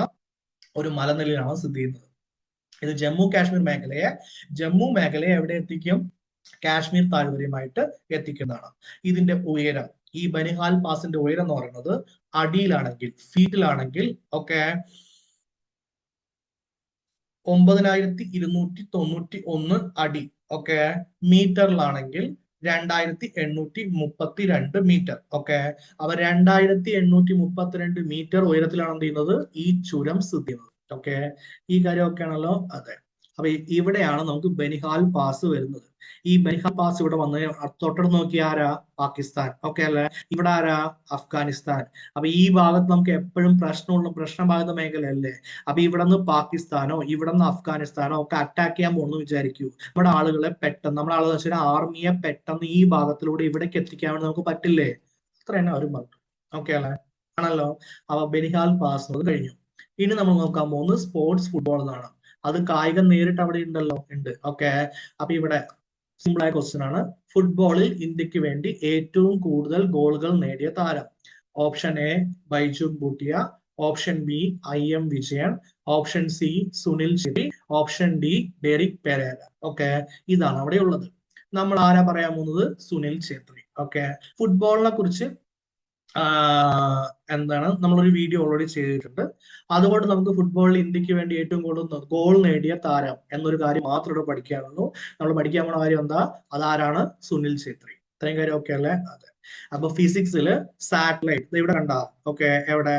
ഒരു മലനിലയിലാണ് സ്ഥിതി ചെയ്യുന്നത്. ഇത് ജമ്മു മേഖലയെ എവിടെ എത്തിക്കും? കാശ്മീർ താഴ്വരയുമായിട്ട് എത്തിക്കുന്നതാണ്. ഇതിന്റെ ഉയരം, ഈ ബനിഹാൽ പാസിന്റെ ഉയരം എന്ന് പറയുന്നത് അടിയിലാണെങ്കിൽ, ഫീറ്റിലാണെങ്കിൽ ഒക്കെ 9291 അടി. ഓക്കെ. മീറ്ററിലാണെങ്കിൽ 2832 മീറ്റർ. ഓക്കെ. അപ്പൊ 2832 മീറ്റർ ഉയരത്തിലാണ് എന്ത് ചെയ്യുന്നത്? ഈ ചുരം സ്ഥിതി ചെയ്യുന്നത്. ഓക്കെ. ഈ കാര്യം ഒക്കെ ആണല്ലോ? അതെ. അപ്പൊ ഇവിടെയാണ് നമുക്ക് ബനിഹാൽ പാസ് വരുന്നത്. ഈ ബനിഹാൽ പാസ് ഇവിടെ വന്ന് തൊട്ടടുത്ത് നോക്കി ആരാ? പാകിസ്ഥാൻ. ഓക്കെ അല്ലെ? ഇവിടെ ആരാ? അഫ്ഗാനിസ്ഥാൻ. അപ്പൊ ഈ ഭാഗത്ത് നമുക്ക് എപ്പോഴും പ്രശ്നബാധിത മേഖലയല്ലേ? അപ്പൊ ഇവിടെ നിന്ന് പാകിസ്ഥാനോ ഇവിടെ നിന്ന് അഫ്ഗാനിസ്ഥാനോ ഒക്കെ അറ്റാക്ക് ചെയ്യാൻ പോകുന്നു വിചാരിക്കൂ. നമ്മുടെ ആളുകളെ പെട്ടെന്ന്, നമ്മുടെ ആളുകൾ വെച്ചാൽ ആർമിയെ പെട്ടെന്ന് ഈ ഭാഗത്തിലൂടെ ഇവിടേക്ക് എത്തിക്കാൻ വേണ്ടി നമുക്ക് പറ്റില്ലേ? അത്ര തന്നെ അവരും പറഞ്ഞു. ഓക്കെ അല്ലെ? ആണല്ലോ. അപ്പൊ ബനിഹാൽ പാസ് കഴിഞ്ഞു. ഇനി നമ്മൾ നോക്കാൻ പോകുന്നത് സ്പോർട്സ് ഫുട്ബോൾ എന്നാണ്. അത് കായികം നേരിട്ട് അവിടെ ഉണ്ട്. ഓക്കെ. അപ്പൊ ഇവിടെ സിമ്പിൾ ആയ ക്വസ്റ്റ്യൻ ആണ്. ഫുട്ബോളിൽ ഇന്ത്യക്ക് വേണ്ടി ഏറ്റവും കൂടുതൽ ഗോളുകൾ നേടിയ താരം? Option A Baichung Bhutia, option B IM Vijayan, option C Sunil Chhetri, option D Derrick Pereira. Okay. ഇതാണ് അവിടെ ഉള്ളത്. നമ്മൾ ആരാ പറയാൻ പോകുന്നത്? സുനിൽ ഛേത്രി. ഓക്കെ. ഫുട്ബോളിനെ കുറിച്ച് നമ്മളൊരു വീഡിയോ ഓൾറെഡി ചെയ്തിട്ടുണ്ട്. അതുകൊണ്ട് നമുക്ക് ഫുട്ബോളിൽ ഇന്ത്യക്ക് വേണ്ടി ഏറ്റവും കൂടുതൽ ഗോൾ നേടിയ താരം എന്നൊരു കാര്യം മാത്രം ഇവിടെ പഠിക്കാനുള്ളൂ. നമ്മൾ പഠിക്കാൻ പോണ കാര്യം എന്താ? അതാരാണ്? സുനിൽ ഛേത്രി. ഇത്രയും കാര്യം ഓക്കെ അല്ലേ? അതെ. അപ്പൊ ഫിസിക്സിൽ സാറ്റലൈറ്റ് ഇവിടെ കണ്ട. ഓക്കെ. എവിടെ?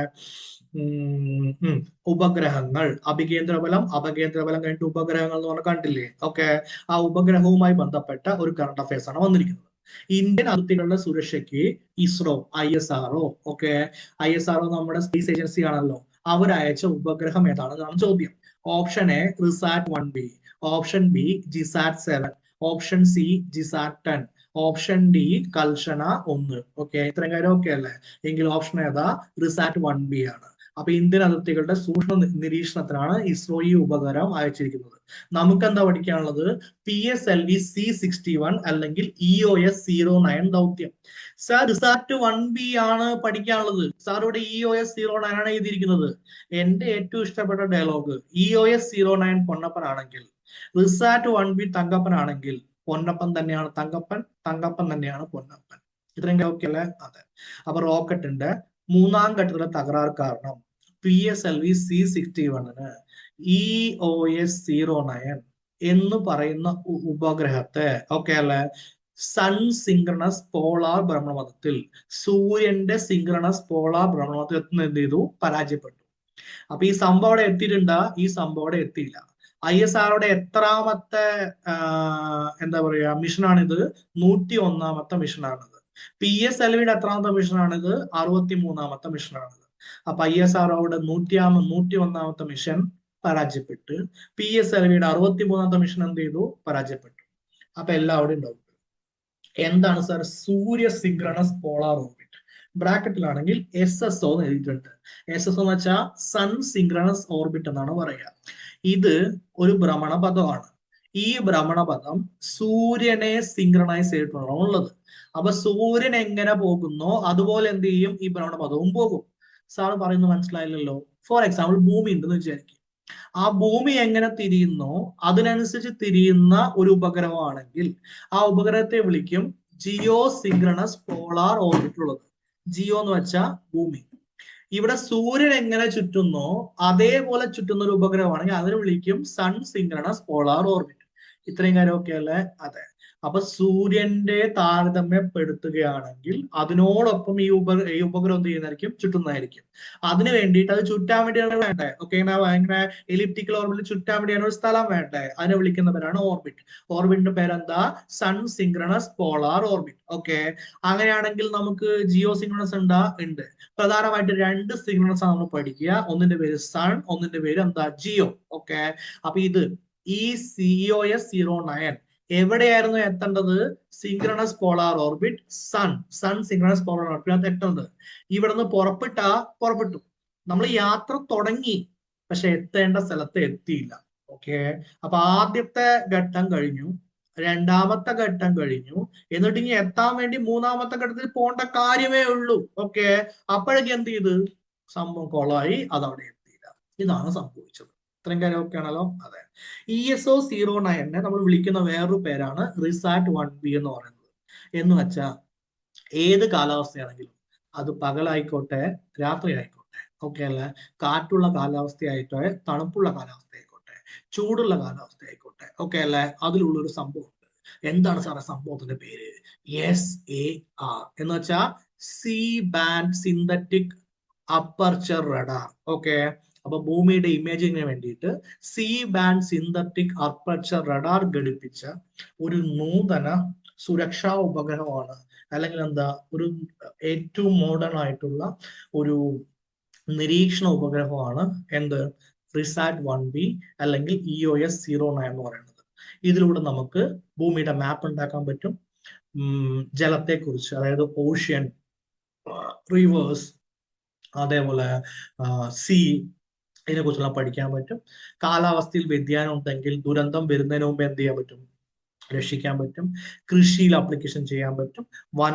ഉപഗ്രഹങ്ങൾ, അഭികേന്ദ്രബലം അപകേന്ദ്രബലം കഴിഞ്ഞിട്ട് ഉപഗ്രഹങ്ങൾ എന്ന് പറഞ്ഞാൽ കണ്ടില്ലേ? ഓക്കെ. ആ ഉപഗ്രഹവുമായി ബന്ധപ്പെട്ട ഒരു കറണ്ട് അഫയേഴ്സ് ആണ് വന്നിരിക്കുന്നത്. ഇന്ത്യൻ അതിർത്തികളുടെ സുരക്ഷയ്ക്ക് ISRO, ISRO, ഓക്കെ, ISRO നമ്മുടെ സ്പേസ് ഏജൻസി ആണല്ലോ, അവരയച്ച ഉപഗ്രഹം ഏതാണെന്നാണ് ചോദ്യം. Option A RISAT, option B GSAT, option C GSAT, option D Kalpana 1. Okay. ഇത്രയും കാര്യം ഓക്കെ അല്ലേ? എങ്കിൽ ഓപ്ഷൻ ഏതാ? റിസാറ്റ്-1B ആണ്. അപ്പൊ ഇന്ത്യൻ അതിർത്തികളുടെ സൂക്ഷ്മ നിരീക്ഷണത്തിനാണ് ISRO ഈ ഉപഗ്രഹം അയച്ചിരിക്കുന്നത്. നമുക്ക് എന്താ പഠിക്കാനുള്ളത്? PSLV C61 അല്ലെങ്കിൽ EOS 09 ദൗത്യം. സാർ റിസാറ്റ്-1B ആണ് പഠിക്കാനുള്ളത്. സാർ ഇവിടെ EOS 09 ആണ് എഴുതിയിരിക്കുന്നത്. എന്റെ ഏറ്റവും ഇഷ്ടപ്പെട്ട ഡയലോഗ്, EOS 09 പൊന്നപ്പൻ ആണെങ്കിൽ റിസാറ്റ്-1B തങ്കപ്പൻ ആണെങ്കിൽ പൊന്നപ്പൻ തന്നെയാണ് തങ്കപ്പൻ, തങ്കപ്പൻ തന്നെയാണ് പൊന്നപ്പൻ. ഇത്രയും ഓക്കെ അല്ലേ? അതെ. അപ്പൊ റോക്കറ്റിന്റെ 3ാം ഘട്ടത്തിലെ തകരാർ കാരണം PSLV C61ന് EOS 09 എന്ന് പറയുന്ന ഉപഗ്രഹത്തെ, ഓക്കെ അല്ലെ, സൺ സിങ്ക്രണസ് പോളാർ ഭ്രമണപഥത്തിൽ, സൂര്യന്റെ സിങ്ക്രണസ് പോളാർ ഭ്രമണപഥത്തിൽ എന്ത് ചെയ്തു? പരാജയപ്പെട്ടു. അപ്പൊ ഈ സംഭവം അവിടെ എത്തിയിട്ടുണ്ടാ? ഈ സംഭവം അവിടെ എത്തിയില്ല. ISROയുടെ എത്രാമത്തെ എന്താ പറയാ മിഷനാണിത്? 101ാമത്തെ മിഷനാണിത്. PSLVയുടെ എത്രാമത്തെ മിഷനാണിത്? 63ാമത്തെ മിഷനാണിത്. അപ്പൊ ISROയുടെ 101ാമത്തെ മിഷൻ പരാജയപ്പെട്ട് PSLVയുടെ 63ാമത്തെ മിഷൻ എന്ത് ചെയ്തു? പരാജയപ്പെട്ടു. അപ്പൊ എല്ലാവരുടെയും ഡൗട്ട് എന്താണ് സാർ? സൂര്യ സിങ്ക്രണസ് പോളാർ ഓർബിറ്റ്. ബ്രാക്കറ്റിലാണെങ്കിൽ SSO എന്ന് എഴുതിയിട്ടുണ്ട്. SSO എന്ന് വെച്ചാൽ സൺ സിങ്ക്രണസ് ഓർബിറ്റ് എന്നാണ് പറയുക. ഇത് ഒരു ഭ്രമണപഥമാണ്. ഈ ഭ്രമണപഥം സൂര്യനെ സിങ്ക്രണൈസ് ചെയ്തിട്ടാണ് ഉള്ളത്. അപ്പൊ സൂര്യൻ എങ്ങനെ പോകുന്നോ അതുപോലെ എന്ത് ചെയ്യും? ഈ ഭ്രമണപഥവും പോകും. സാറ് പറയുന്നത് മനസ്സിലായില്ലല്ലോ. ഫോർ എക്സാമ്പിൾ ഭൂമി ഉണ്ടെന്ന് വിചാരിക്കും. ആ ഭൂമി എങ്ങനെ തിരിയുന്നോ അതിനനുസരിച്ച് തിരിയുന്ന ഒരു ഉപഗ്രഹമാണെങ്കിൽ ആ ഉപഗ്രഹത്തെ വിളിക്കും ജിയോ സിങ്ക്രണസ് പോളാർ ഓർബിറ്റ് ഉള്ളത്. ജിയോ എന്ന് വെച്ചാൽ ഭൂമി. ഇവിടെ സൂര്യൻ എങ്ങനെ ചുറ്റുന്നോ അതേപോലെ ചുറ്റുന്ന ഒരു ഉപഗ്രഹമാണെങ്കിൽ അതിനെ വിളിക്കും സൺ സിങ്ക്രണസ് പോളാർ ഓർബിറ്റ്. ഇത്രയും കാര്യം ഓക്കെ അല്ലേ? അതെ. അപ്പൊ സൂര്യന്റെ താരതമ്യപ്പെടുത്തുകയാണെങ്കിൽ അതിനോടൊപ്പം ഈ ഉപഗ്രഹം എന്ത് ചെയ്യുന്നതായിരിക്കും, ചുറ്റുന്നതായിരിക്കും. അതിന് വേണ്ടിയിട്ട് അത് ചുറ്റാൻ വേണ്ടിയാണ് വേണ്ടേ, ഓക്കെ, ഇങ്ങനെ എലിപ്റ്റിക്കൽ ഓർബിറ്റിൽ ചുറ്റാൻ വേണ്ടിയാണ് ഒരു സ്ഥലം വേണ്ടേ, അതിനെ വിളിക്കുന്നവരാണ് ഓർബിറ്റ്. ഓർബിറ്റിന്റെ പേരെന്താ, sun synchronous polar orbit. Okay, അങ്ങനെയാണെങ്കിൽ നമുക്ക് ജിയോ സിങ്ക്രണസ് ഉണ്ട്. പ്രധാനമായിട്ട് രണ്ട് സിങ്ക്രണസ് ആണ് നമ്മൾ പഠിക്കുക. ഒന്നിന്റെ പേര് സൺ, ഒന്നിന്റെ പേര് എന്താ, ജിയോ. ഓക്കെ, അപ്പൊ ഇത് ഈ COS09 എവിടെയായിരുന്നു എത്തേണ്ടത്, synchronous polar orbit sun synchronous polar orbit എത്തേണ്ടത്. ഇവിടുന്ന് പുറപ്പെട്ടു, നമ്മൾ യാത്ര തുടങ്ങി, പക്ഷെ എത്തേണ്ട സ്ഥലത്ത് എത്തിയില്ല. ഓക്കെ, അപ്പൊ ആദ്യത്തെ ഘട്ടം കഴിഞ്ഞു, രണ്ടാമത്തെ ഘട്ടം കഴിഞ്ഞു, എന്നിട്ട് ഇനി എത്താൻ വേണ്ടി മൂന്നാമത്തെ ഘട്ടത്തിൽ പോകേണ്ട കാര്യമേ ഉള്ളൂ. ഓക്കെ, അപ്പോഴേക്ക് എന്ത് ചെയ്ത് സംഭവം കൊളായി, അതവിടെ എത്തിയില്ല. ഇതാണ് സംഭവിച്ചത്. ഇത്രയും കാര്യം ഓക്കെ ആണല്ലോ. അതെ, ESO09 നമ്മൾ വിളിക്കുന്ന വേറൊരു പേരാണ് റിസാറ്റ് 1b എന്ന് പറയുന്നത്. എന്ന് വെച്ചാൽ ഏത് കാലാവസ്ഥയാണെങ്കിലും, അത് പകലായിക്കോട്ടെ രാത്രി ആയിക്കോട്ടെ, ഓക്കെ അല്ലെ, കാറ്റുള്ള കാലാവസ്ഥയായിക്കോട്ടെ, തണുപ്പുള്ള കാലാവസ്ഥ ആയിക്കോട്ടെ, ചൂടുള്ള കാലാവസ്ഥ ആയിക്കോട്ടെ, ഓക്കെ അല്ലെ, അതിലുള്ള ഒരു സംഭവം ഉണ്ട്. എന്താണ് സാറേ സംഭവത്തിന്റെ പേര്, SAR എന്ന് വെച്ചാൽ C band synthetic aperture radar. Okay, അപ്പൊ ഭൂമിയുടെ ഇമേജിങ്ങിന് വേണ്ടിയിട്ട് C band synthetic aperture radar ഘടിപ്പിച്ച ഒരു നൂതന സുരക്ഷാ ഉപഗ്രഹമാണ്, അല്ലെങ്കിൽ എന്താ, ഒരു ഏറ്റവും മോഡേൺ ആയിട്ടുള്ള ഒരു നിരീക്ഷണ ഉപഗ്രഹമാണ് എന്ത്, റിസാറ്റ് 1b അല്ലെങ്കിൽ EOS09 എന്ന് പറയുന്നത്. ഇതിലൂടെ നമുക്ക് ഭൂമിയുടെ മാപ്പ് ഉണ്ടാക്കാൻ പറ്റും. ജലത്തെക്കുറിച്ച്, അതായത് ഓഷ്യൻ, റിവേഴ്സ്, അതേപോലെ സീ, ഇതിനെ കുറിച്ചെല്ലാം പഠിക്കാൻ പറ്റും. കാലാവസ്ഥയിൽ വ്യതിയാനം ഉണ്ടെങ്കിൽ ദുരന്തം വരുന്നതിന് മുമ്പ് എന്ത് ചെയ്യാൻ പറ്റും, രക്ഷിക്കാൻ പറ്റും. കൃഷിയിൽ ആപ്ലിക്കേഷൻ ചെയ്യാൻ പറ്റും.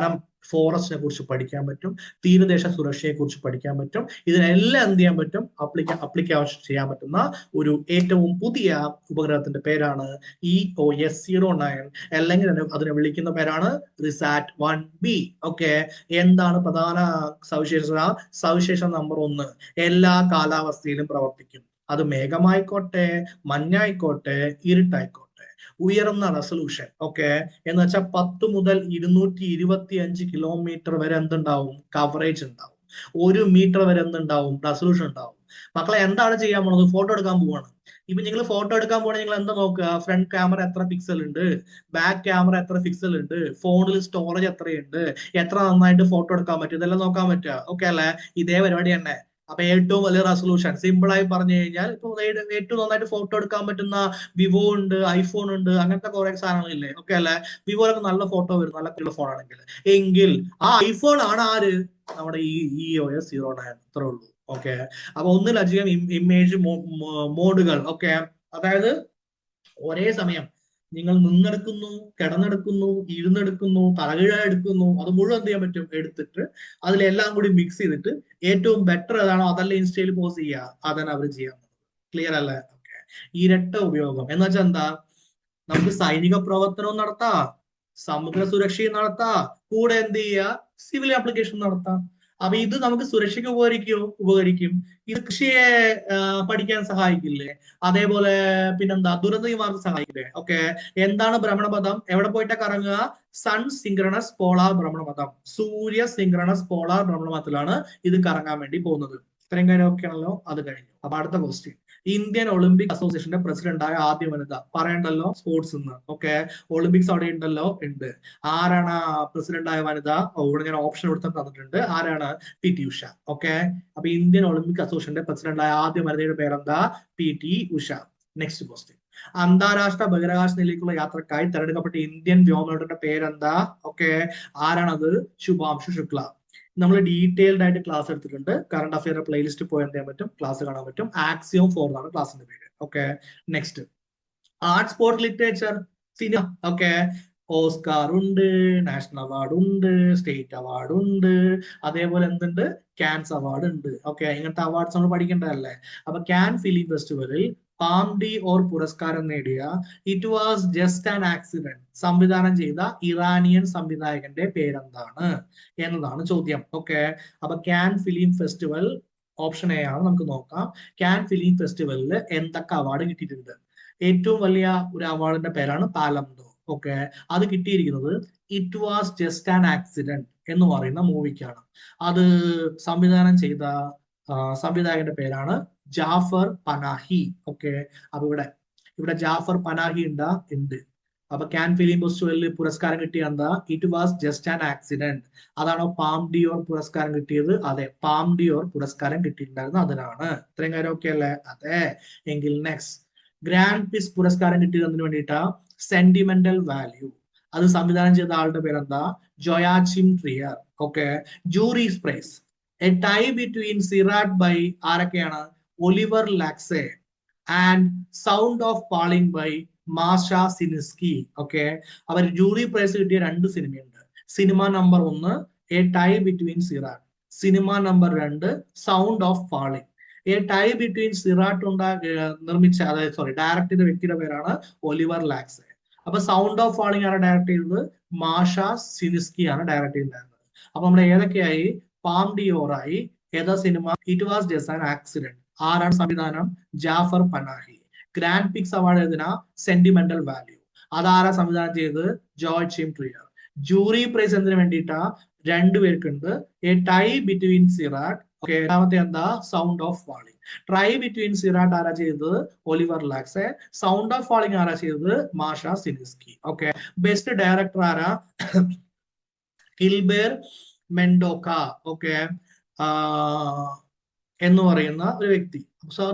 ഫോറസ്റ്റിനെ കുറിച്ച് പഠിക്കാൻ പറ്റും. തീരദേശ സുരക്ഷയെ കുറിച്ച് പഠിക്കാൻ പറ്റും. ഇതിനെല്ലാം എന്ത് ചെയ്യാൻ പറ്റും, അപ്ലിക്കേഷൻ ചെയ്യാൻ പറ്റുന്ന ഒരു ഏറ്റവും പുതിയ ഉപഗ്രഹത്തിന്റെ പേരാണ് EOS09, അല്ലെങ്കിൽ അതിനെ വിളിക്കുന്ന പേരാണ് റിസാറ്റ് 1b. ഓക്കെ, എന്താണ് പ്രധാന സവിശേഷത നമ്പർ 1, എല്ലാ കാലാവസ്ഥയിലും പ്രവർത്തിക്കും. അത് മേഘമായിക്കോട്ടെ, മഞ്ഞായിക്കോട്ടെ, ഇരുട്ടായിക്കോട്ടെ. ഉയർന്ന റെസൊല്യൂഷൻ, ഓക്കെ, എന്ന് വെച്ചാൽ 10 മുതൽ 225 കിലോമീറ്റർ വരെ എന്തുണ്ടാവും, കവറേജ് ഉണ്ടാവും. 1 മീറ്റർ വരെ എന്തുണ്ടാവും, റെസൊല്യൂഷൻ ഉണ്ടാവും. മക്കളെ എന്താണ് ചെയ്യാൻ പോണത്, ഫോട്ടോ എടുക്കാൻ പോവാണ്. ഇപ്പൊ നിങ്ങൾ ഫോട്ടോ എടുക്കാൻ പോകണമെങ്കിൽ നിങ്ങൾ എന്താ നോക്കുക, ഫ്രണ്ട് ക്യാമറ എത്ര പിക്സൽ ഉണ്ട്, ബാക്ക് ക്യാമറ എത്ര പിക്സൽ ഉണ്ട്, ഫോണിൽ സ്റ്റോറേജ് എത്രയുണ്ട്, എത്ര നന്നായിട്ട് ഫോട്ടോ എടുക്കാൻ പറ്റും, ഇതെല്ലാം നോക്കാൻ പറ്റുക. ഓക്കെ അല്ലെ, ഇതേ പരിപാടി തന്നെ. അപ്പൊ ഏറ്റവും വലിയ റെസൊല്യൂഷൻ, സിമ്പിൾ ആയി പറഞ്ഞു കഴിഞ്ഞാൽ, ഇപ്പൊ ഏറ്റവും നന്നായിട്ട് ഫോട്ടോ എടുക്കാൻ പറ്റുന്ന വിവോ ഉണ്ട്, ഐഫോൺ ഉണ്ട്, അങ്ങനത്തെ കുറെ സാധനങ്ങളില്ലേ. ഓക്കെ അല്ലെ, വിവോയിലൊക്കെ നല്ല ഫോട്ടോ വരും, നല്ല ക്ലിയർ ഫോൺ ആണെങ്കിൽ. എങ്കിൽ ആ ഐഫോൺ ആണ് ആര്, നമ്മുടെ ഈ EOS09. അത്രേ ഉള്ളൂ. ഓക്കെ, അപ്പൊ ഒന്നിലധികം ഇമേജ് മോഡുകൾ. ഓക്കെ, അതായത് ഒരേ സമയം നിങ്ങൾ നിന്നെടുക്കുന്നു, കിടന്നെടുക്കുന്നു, ഇരുന്നെടുക്കുന്നു, തലകീഴായി എടുക്കുന്നു, അത് മുഴുവൻ എന്ത് ചെയ്യാൻ പറ്റും, എടുത്തിട്ട് അതിലെല്ലാം കൂടി മിക്സ് ചെയ്തിട്ട് ഏറ്റവും ബെറ്റർ ഏതാണോ അതല്ല ഇൻസ്റ്റയിൽ പോസ്റ്റ് ചെയ്യുക, അതാണ് അവർ ചെയ്യാൻ. ക്ലിയർ അല്ലേ? ഓക്കെ, ഇരട്ട ഉപയോഗം എന്ന് വെച്ചാൽ എന്താ, നമുക്ക് സൈനിക പ്രവർത്തനവും നടത്താം, സമുദ്ര സുരക്ഷയും നടത്താം, കൂടെ എന്ത് ചെയ്യുക, സിവിൽ ആപ്ലിക്കേഷൻ നടത്താം. അപ്പൊ ഇത് നമുക്ക് സുരക്ഷയ്ക്ക് ഉപകരിക്കും. ഇത് കൃഷിയെ പഠിക്കാൻ സഹായിക്കില്ലേ, അതേപോലെ പിന്നെന്താ, ദുരന്ത നിവാരണ സഹായിക്കില്ലേ. ഓക്കെ, എന്താണ് ഭ്രമണപഥം, എവിടെ പോയിട്ടാ കറങ്ങുക, സൺ സിങ്ക്രണസ് പോളാർ ഭ്രമണപഥം, സൂര്യ സിങ്ക്രണസ് പോളാർ ഭ്രമണപഥത്തിലാണ് ഇത് കറങ്ങാൻ വേണ്ടി പോകുന്നത്. ഇത്രയും കാര്യം ഓക്കെ ആണല്ലോ. അത് കഴിഞ്ഞു. അപ്പൊ അടുത്ത ക്വസ്റ്റ്യൻ, ഇന്ത്യൻ ഒളിമ്പിക് അസോസിയേഷന്റെ പ്രസിഡന്റായ ആദ്യ വനിത, പറയണ്ടല്ലോ സ്പോർട്സ്. ഓക്കെ, ഒളിമ്പിക്സ് അവിടെ ഉണ്ടല്ലോ, ഉണ്ട്. ആരാണ് പ്രസിഡന്റ് ആയ വനിത, ഇവിടെ ഞാൻ ഓപ്ഷൻ കൊടുത്ത് തന്നിട്ടുണ്ട്. ആരാണ്, PT ഉഷ. ഓക്കെ, അപ്പൊ ഇന്ത്യൻ ഒളിമ്പിക് അസോസിയേഷന്റെ പ്രസിഡന്റ് ആയ ആദ്യ വനിതയുടെ പേരെന്താ, PT ഉഷ. നെക്സ്റ്റ് ക്വസ്റ്റ്യൻ, അന്താരാഷ്ട്ര ബഹിരാകാശ നിലയിലേക്കുള്ള യാത്രക്കായി തെരഞ്ഞെടുക്കപ്പെട്ട ഇന്ത്യൻ വ്യോമനയുടെ പേരെന്താ. ഓക്കെ, ആരാണത്, ശുഭാംശു ശുക്ല. നമ്മൾ ഡീറ്റെയിൽഡ് ആയിട്ട് ക്ലാസ് എടുത്തിട്ടുണ്ട്. കറണ്ട് അഫെയർ പ്ലേലിസ്റ്റ് പോയി എന്ത് ചെയ്യാൻ പറ്റും, ക്ലാസ് കാണാൻ പറ്റും. ആക്സിയോം 4 എന്നാണ് ക്ലാസിന്റെ പേര്. Okay, next, art, sport, literature, cinema. Okay, Oscar ഉണ്ട്, നാഷണൽ അവാർഡ് ഉണ്ട്, സ്റ്റേറ്റ് അവാർഡ് ഉണ്ട്, അതേപോലെ എന്തുണ്ട്, കാൻസ് അവാർഡ് ഉണ്ട്. ഓക്കെ, ഇങ്ങനത്തെ അവാർഡ്സ് നമ്മൾ പഠിക്കേണ്ടതല്ലേ. അപ്പൊ കാൻ ഫിലിം ഫെസ്റ്റിവലിൽ പാം ഡി ഓർ പുരസ്കാരം നേടിയ it was just an accident സംവിധാനം ചെയ്ത ഇറാനിയൻ സംവിധായകന്റെ പേരെന്താണ് എന്നതാണ് ചോദ്യം. ഓക്കെ, അപ്പൊ Cannes film festival option A ആണ്. നമുക്ക് നോക്കാം, കാൻ ഫിലിം ഫെസ്റ്റിവലിൽ എന്തൊക്കെ അവാർഡ് കിട്ടിയിട്ടുണ്ട്. ഏറ്റവും വലിയ ഒരു അവാർഡിന്റെ പേരാണ് പാലംഡോർ. ഓക്കെ, അത് കിട്ടിയിരിക്കുന്നത് it was just an accident എന്ന് പറയുന്ന മൂവിക്കാണ്. അത് സംവിധാനം ചെയ്ത സംവിധായകന്റെ പേരാണ് ജാഫർ പനാഹി. ഓക്കെ, അപ്പൊ ഇവിടെ ജാഫർ പനാഹി ഉണ്ട്. അപ്പൊ കാൻ ഫിലിം ഫെസ്റ്റിവലിൽ പുരസ്കാരം കിട്ടിയ എന്താ? It was just an accident. അതാണോ പാം ഡിയോർ പുരസ്കാരം കിട്ടിയത്? അതെ, പാം ഡിയോർ പുരസ്കാരം കിട്ടിയിട്ടുണ്ടായിരുന്നു അതിനാണ്. ഇത്രയും കാര്യം ഓക്കെ അല്ലേ? അതെ. എങ്കിൽ നെക്സ്റ്റ്, ഗ്രാൻഡ് പിസ് പുരസ്കാരം കിട്ടിയത് എന്തിനു വേണ്ടിയിട്ടാ? Sentimental value. അത് സംവിധാനം ചെയ്ത ആളുടെ പേരെന്താ? Joachim Trier. Okay. Jury's prize, a tie between Sirat by ആരൊക്കെയാണ്? Oliver Laxe and sound of falling by Masha Schilinski. Okay, അവർ ജൂറി പ്രൈസ് കിട്ടിയ 2 സിനിമയുണ്ട്. Cinema number 1 a tie between Sirat, cinema number 2 sound of falling. A tie between Sirat നിർമ്മിച്ച, അതായത് direct ചെയ്ത വ്യക്തിയുടെ പേരാണ് Oliver Laxe. അപ്പൊ സൗണ്ട് ഓഫ് ഫാളിംഗ് ആണ് ഡയറക്ട് ചെയ്തത്? മാഷ സിനിസ്കി ആണ് ഡയറക്ട് ചെയ്തിട്ടുണ്ടായിരുന്നത്. അപ്പൊ നമ്മൾ ഏതൊക്കെയായി? പാം ഡിയോറായി. ഏതാ cinema? It was just an accident. ആരാണ് സംവിധാനം? Jafar Panahi. Grand prix award ഏതിനാ? Sentimental value. അതാരാ സംവിധാനം ചെയ്തത്? ജോയ്ച്ചിം ട്രിയർ. ജൂറി പ്രൈസ് എന്തിനു വേണ്ടിയിട്ടാ? 2 പേർക്കുണ്ട്. A tie between Sirat. Okay, രണ്ടാമത്തെ എന്താ? Sound of falling. Tie between Sirat ആരാ ചെയ്തത്? Oliver Laxe. Sound of falling ആരാ ചെയ്തത്? മാഷ സിനിസ്കി. ഓക്കെ. ബെസ്റ്റ് ഡയറക്ടർ ആരാ? കിൽബേർ മെൻഡോക്ക. ഓക്കെ, എന്ന് പറയുന്ന ഒരു വ്യക്തി. സാർ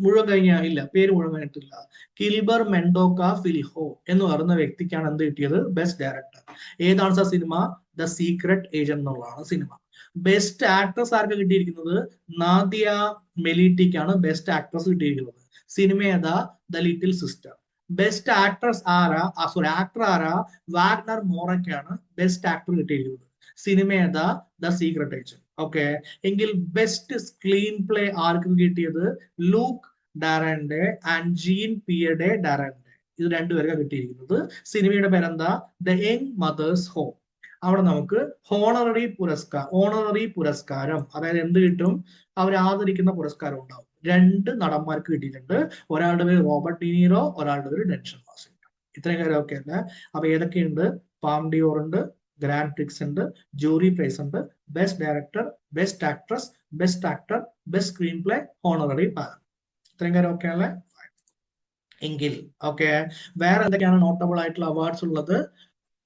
മുഴുവൻ കഴിഞ്ഞ ഇല്ല, പേര് മുഴുവൻ കഴിഞ്ഞിട്ടില്ല. കിൽബർ മെൻഡോക്ക ഫിലിഹോ എന്ന് പറയുന്ന വ്യക്തിക്കാണ് എന്ത് കിട്ടിയത്? Best director. ഏതാണ് sir cinema? The secret agent എന്നുള്ളതാണ് സിനിമ. ബെസ്റ്റ് ആക്ട്രസ് ആർക്ക് കിട്ടിയിരിക്കുന്നത്? നാദിയ മെലിറ്റിക്കാണ് ബെസ്റ്റ് ആക്ട്രസ് കിട്ടിയിരിക്കുന്നത്. സിനിമ ഏതാ? The little sister. Best actress ആരാ? ആക്ടർ ആരാ? വാഗ്നർ മോറയ്ക്കാണ് ബെസ്റ്റ് ആക്ടർ കിട്ടിയിരിക്കുന്നത്. സിനിമ ഏതാ? The secret agent. ഓക്കെ, എങ്കിൽ ബെസ്റ്റ് സ്ക്രീൻ പ്ലേ ആർക്കും കിട്ടിയത്? ലൂക്ക് ഡാരന്റെ ആൻഡ് ജീൻ പിയഡെ ഡാരന്റെ. ഇത് 2 പേർക്ക് കിട്ടിയിരിക്കുന്നത്. സിനിമയുടെ പേരെന്താ? The young mother's home. അവിടെ നമുക്ക് ഓണററി പുരസ്കാരം, അതായത് എന്ത് കിട്ടും? അവർ ആദരിക്കുന്ന പുരസ്കാരം ഉണ്ടാവും. 2 നടന്മാർക്ക് കിട്ടിയിട്ടുണ്ട്. ഒരാളുടെ പേര് റോബർട്ട് ഡിനീറോ, ഒരാളുടെ പേര് ഡെൻഷൽ വാഷിംഗ്ടൺ. ഇത്രയും കാര്യം ഓക്കെ അല്ലേ? അപ്പൊ ഏതൊക്കെയുണ്ട്? പാം ഡിയോർ ഉണ്ട്, ഗ്രാൻഡ് പ്രിക്സ് ഉണ്ട്, ജൂറി പ്രൈസ് ഉണ്ട്, best director, best actress, best actor, best screen play, honorary panel. ഇത്രയും കാര്യം ഓക്കെ അല്ലേ? എങ്കിൽ ഓക്കെ, വേറെ എന്തൊക്കെയാണ് നോട്ടബിൾ ആയിട്ടുള്ള അവാർഡ്സ് ഉള്ളത്?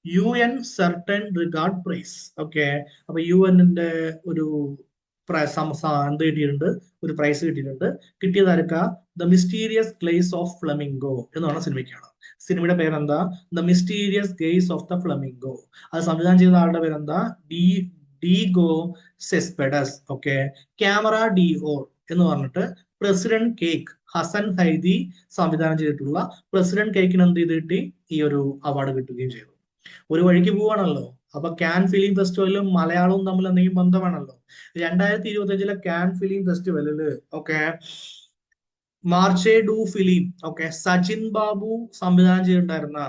UN certain regard prize. Okay, അപ്പൊ UN-ന്റെ ഒരു എന്ത് കിട്ടിയിട്ടുണ്ട്? ഒരു പ്രൈസ് കിട്ടിയിട്ടുണ്ട്. കിട്ടിയതാർക്കാ? The mysterious gaze of flamingo എന്ന് പറഞ്ഞ സിനിമയ്ക്കാണ്. സിനിമയുടെ പേരെന്താ? The mysterious gaze of the flamingo. അത് സംവിധാനം ചെയ്ത ആളുടെ പേരെന്താ? Diego Cespedes. ഓക്കെ. ക്യാമറ ഡി ഓർ എന്ന് പറഞ്ഞിട്ട് പ്രസിഡന്റ് കേക്ക് ഹസൻ ഹൈദി സംവിധാനം ചെയ്തിട്ടുള്ള പ്രസിഡന്റ് കേക്കിന് എന്ത് ചെയ്ത് കിട്ടി? ഈ ഒരു അവാർഡ് കിട്ടുകയും ചെയ്തു. ഒരു വഴിക്ക് പോവാണല്ലോ. അപ്പൊ കാൻ ഫിലിം ഫെസ്റ്റിവലും മലയാളവും തമ്മിൽ എന്തെങ്കിലും ബന്ധമാണല്ലോ. 2025 കാൻ ഫിലിം ഫെസ്റ്റിവലില് okay Marché du film okay Sajin Babu സംവിധാനം ചെയ്തിട്ടുണ്ടായിരുന്ന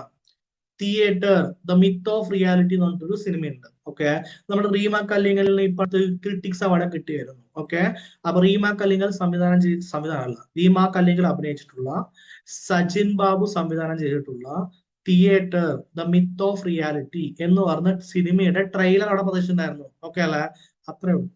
theatre the myth of reality എന്ന് പറഞ്ഞിട്ടൊരു സിനിമയുണ്ട്. ഓക്കെ, നമ്മുടെ റീമ കല്ലിങ്കലിന് ഇപ്പോഴത്തെ ക്രിട്ടിക്സ് അവാർഡ് കിട്ടിയായിരുന്നു. ഓക്കെ, അപ്പൊ റീമ കല്ലിങ്കൽ സംവിധാനമല്ല, റീമ കല്ലിങ്കൽ അഭിനയിച്ചിട്ടുള്ള, സജിൻ ബാബു സംവിധാനം ചെയ്തിട്ടുള്ള theatre the myth of reality എന്ന് പറഞ്ഞ സിനിമയുടെ ട്രെയിലർ അവിടെ പ്രദർശിച്ചിട്ടുണ്ടായിരുന്നു. ഓക്കെ അല്ലെ? അത്രേ ഉള്ളൂ.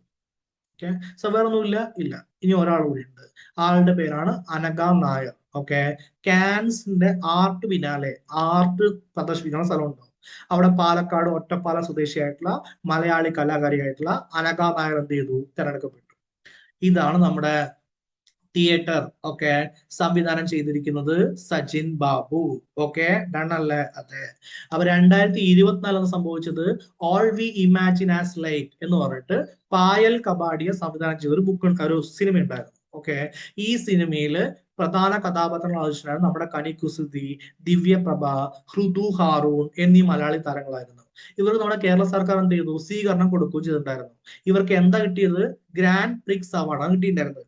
ഓക്കെ, സോ വേറൊന്നുമില്ല. ഇല്ല. ഇനി ഒരാൾ കൂടി ഉണ്ട്. ആളുടെ പേരാണ് അനഘ നായർ. ഓക്കെ, കാൻസിന്റെ ആർട്ട് ബിനാലെ ആർട്ട് പ്രദർശിപ്പിക്കുന്ന സ്ഥലമുണ്ടോ? അവിടെ പാലക്കാട് ഒറ്റപ്പാല സ്വദേശിയായിട്ടുള്ള മലയാളി കലാകാരിയായിട്ടുള്ള അനഘ നായർ എന്ത് ചെയ്തു? തെരഞ്ഞെടുക്കപ്പെട്ടു. ഇതാണ് നമ്മുടെ തിയേറ്റർ. ഓക്കെ, സംവിധാനം ചെയ്തിരിക്കുന്നത് സജിൻ ബാബു. ഓക്കെ, ഡൺ അല്ലേ? അതെ. അപ്പൊ 2024 സംഭവിച്ചത് all we imagine as light എന്ന് പറഞ്ഞിട്ട് പായൽ കബാഡിയ സംവിധാനം ചെയ്ത ഒരു സിനിമ ഉണ്ടായിരുന്നു. ഓക്കെ, ഈ സിനിമയില് പ്രധാന കഥാപാത്രങ്ങൾ ആവശ്യമാണ് നമ്മുടെ കനി കുസൃതി, ദിവ്യപ്രഭ, ഹൃദു ഹാറൂൺ എന്നീ മലയാളി താരങ്ങളായിരുന്നു. ഇവർ നമ്മുടെ കേരള സർക്കാർ എന്ത് ചെയ്തു? സ്വീകരണം കൊടുക്കുകയും ചെയ്തിട്ടുണ്ടായിരുന്നു. ഇവർക്ക് എന്താ കിട്ടിയത്? ഗ്രാൻഡ് പ്രിക്സ് അവാർഡാണ് കിട്ടിയിട്ടുണ്ടായിരുന്നത്.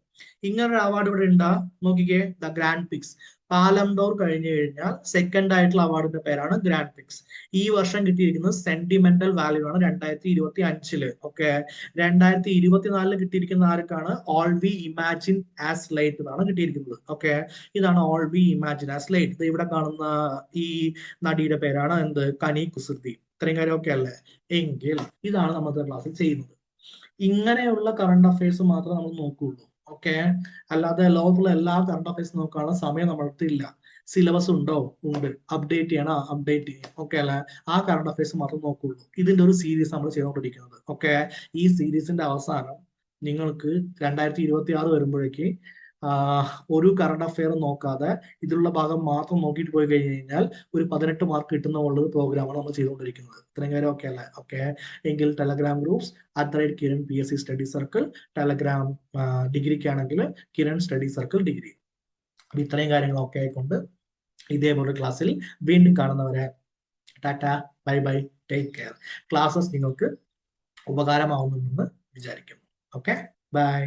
ഇങ്ങനൊരു അവാർഡ് ഇവിടെ ഉണ്ടാ നോക്കിക്കേ, ദ ഗ്രാൻഡ് പിക്സ്. പാലംഡോർ കഴിഞ്ഞു കഴിഞ്ഞാൽ സെക്കൻഡ് ആയിട്ടുള്ള അവാർഡിന്റെ പേരാണ് ഗ്രാൻഡ് പിക്സ്. ഈ വർഷം കിട്ടിയിരിക്കുന്നത് സെന്റിമെന്റൽ വാല്യൂ ആണ് 2025. ഓക്കെ, 2024 കിട്ടിയിരിക്കുന്ന ആർക്കാണ്? All we imagine as light എന്നാണ് കിട്ടിയിരിക്കുന്നത്. ഓക്കെ, ഇതാണ് all we imagine as light. ഇവിടെ കാണുന്ന ഈ നടിയുടെ പേരാണ് എന്ത്? കനി കുസൃതി. ഇത്രയും കാര്യം ഓക്കെ അല്ലേ? എങ്കിൽ ഇതാണ് നമ്മുടെ ക്ലാസ്സിൽ ചെയ്യുന്നത്. ഇങ്ങനെയുള്ള കറണ്ട് അഫയേഴ്സ് മാത്രമേ നമ്മൾ നോക്കുകയുള്ളൂ. ഓക്കെ, അല്ലാതെ ലോകത്തുള്ള എല്ലാ കറണ്ട് അഫയേഴ്സ് നോക്കാനുള്ള സമയം നമ്മൾക്ക് ഇല്ല. സിലബസ് ഉണ്ടോ? ഉണ്ട്. അപ്ഡേറ്റ് ചെയ്യണോ? അപ്ഡേറ്റ് ചെയ്യും. ഓക്കെ അല്ലെ? ആ കറണ്ട് അഫയേഴ്സ് മാത്രം നോക്കുള്ളൂ. ഇതിന്റെ ഒരു സീരീസ് നമ്മൾ ചെയ്തുകൊണ്ടിരിക്കുന്നത്. ഓക്കെ, ഈ സീരീസിന്റെ അവസാനം നിങ്ങൾക്ക് 2026 വരുമ്പോഴേക്ക് ഒരു കറണ്ട് അഫെയർ നോക്കാതെ ഇതിലുള്ള ഭാഗം മാത്രം നോക്കിയിട്ട് പോയി കഴിഞ്ഞ് കഴിഞ്ഞാൽ ഒരു 18 മാർക്ക് കിട്ടുന്ന ഉള്ള പ്രോഗ്രാമാണ് നമ്മൾ ചെയ്തുകൊണ്ടിരിക്കുന്നത്. ഇത്രയും കാര്യം ഓക്കെ അല്ലേ? ഓക്കെ, എങ്കിൽ Telegram groups @Kiran PSC study circle, Telegram ഡിഗ്രിക്കാണെങ്കിൽ കിരൺ സ്റ്റഡി സർക്കിൾ ഡിഗ്രി. ഇത്രയും കാര്യങ്ങൾ ഒക്കെ ആയിക്കൊണ്ട് ഇതേപോലെ ക്ലാസ്സിൽ വീണ്ടും കാണുന്നവരെ tata, bye bye, take care. Classes നിങ്ങൾക്ക് ഉപകാരമാവുമെന്ന് വിചാരിക്കുന്നു. Okay, by.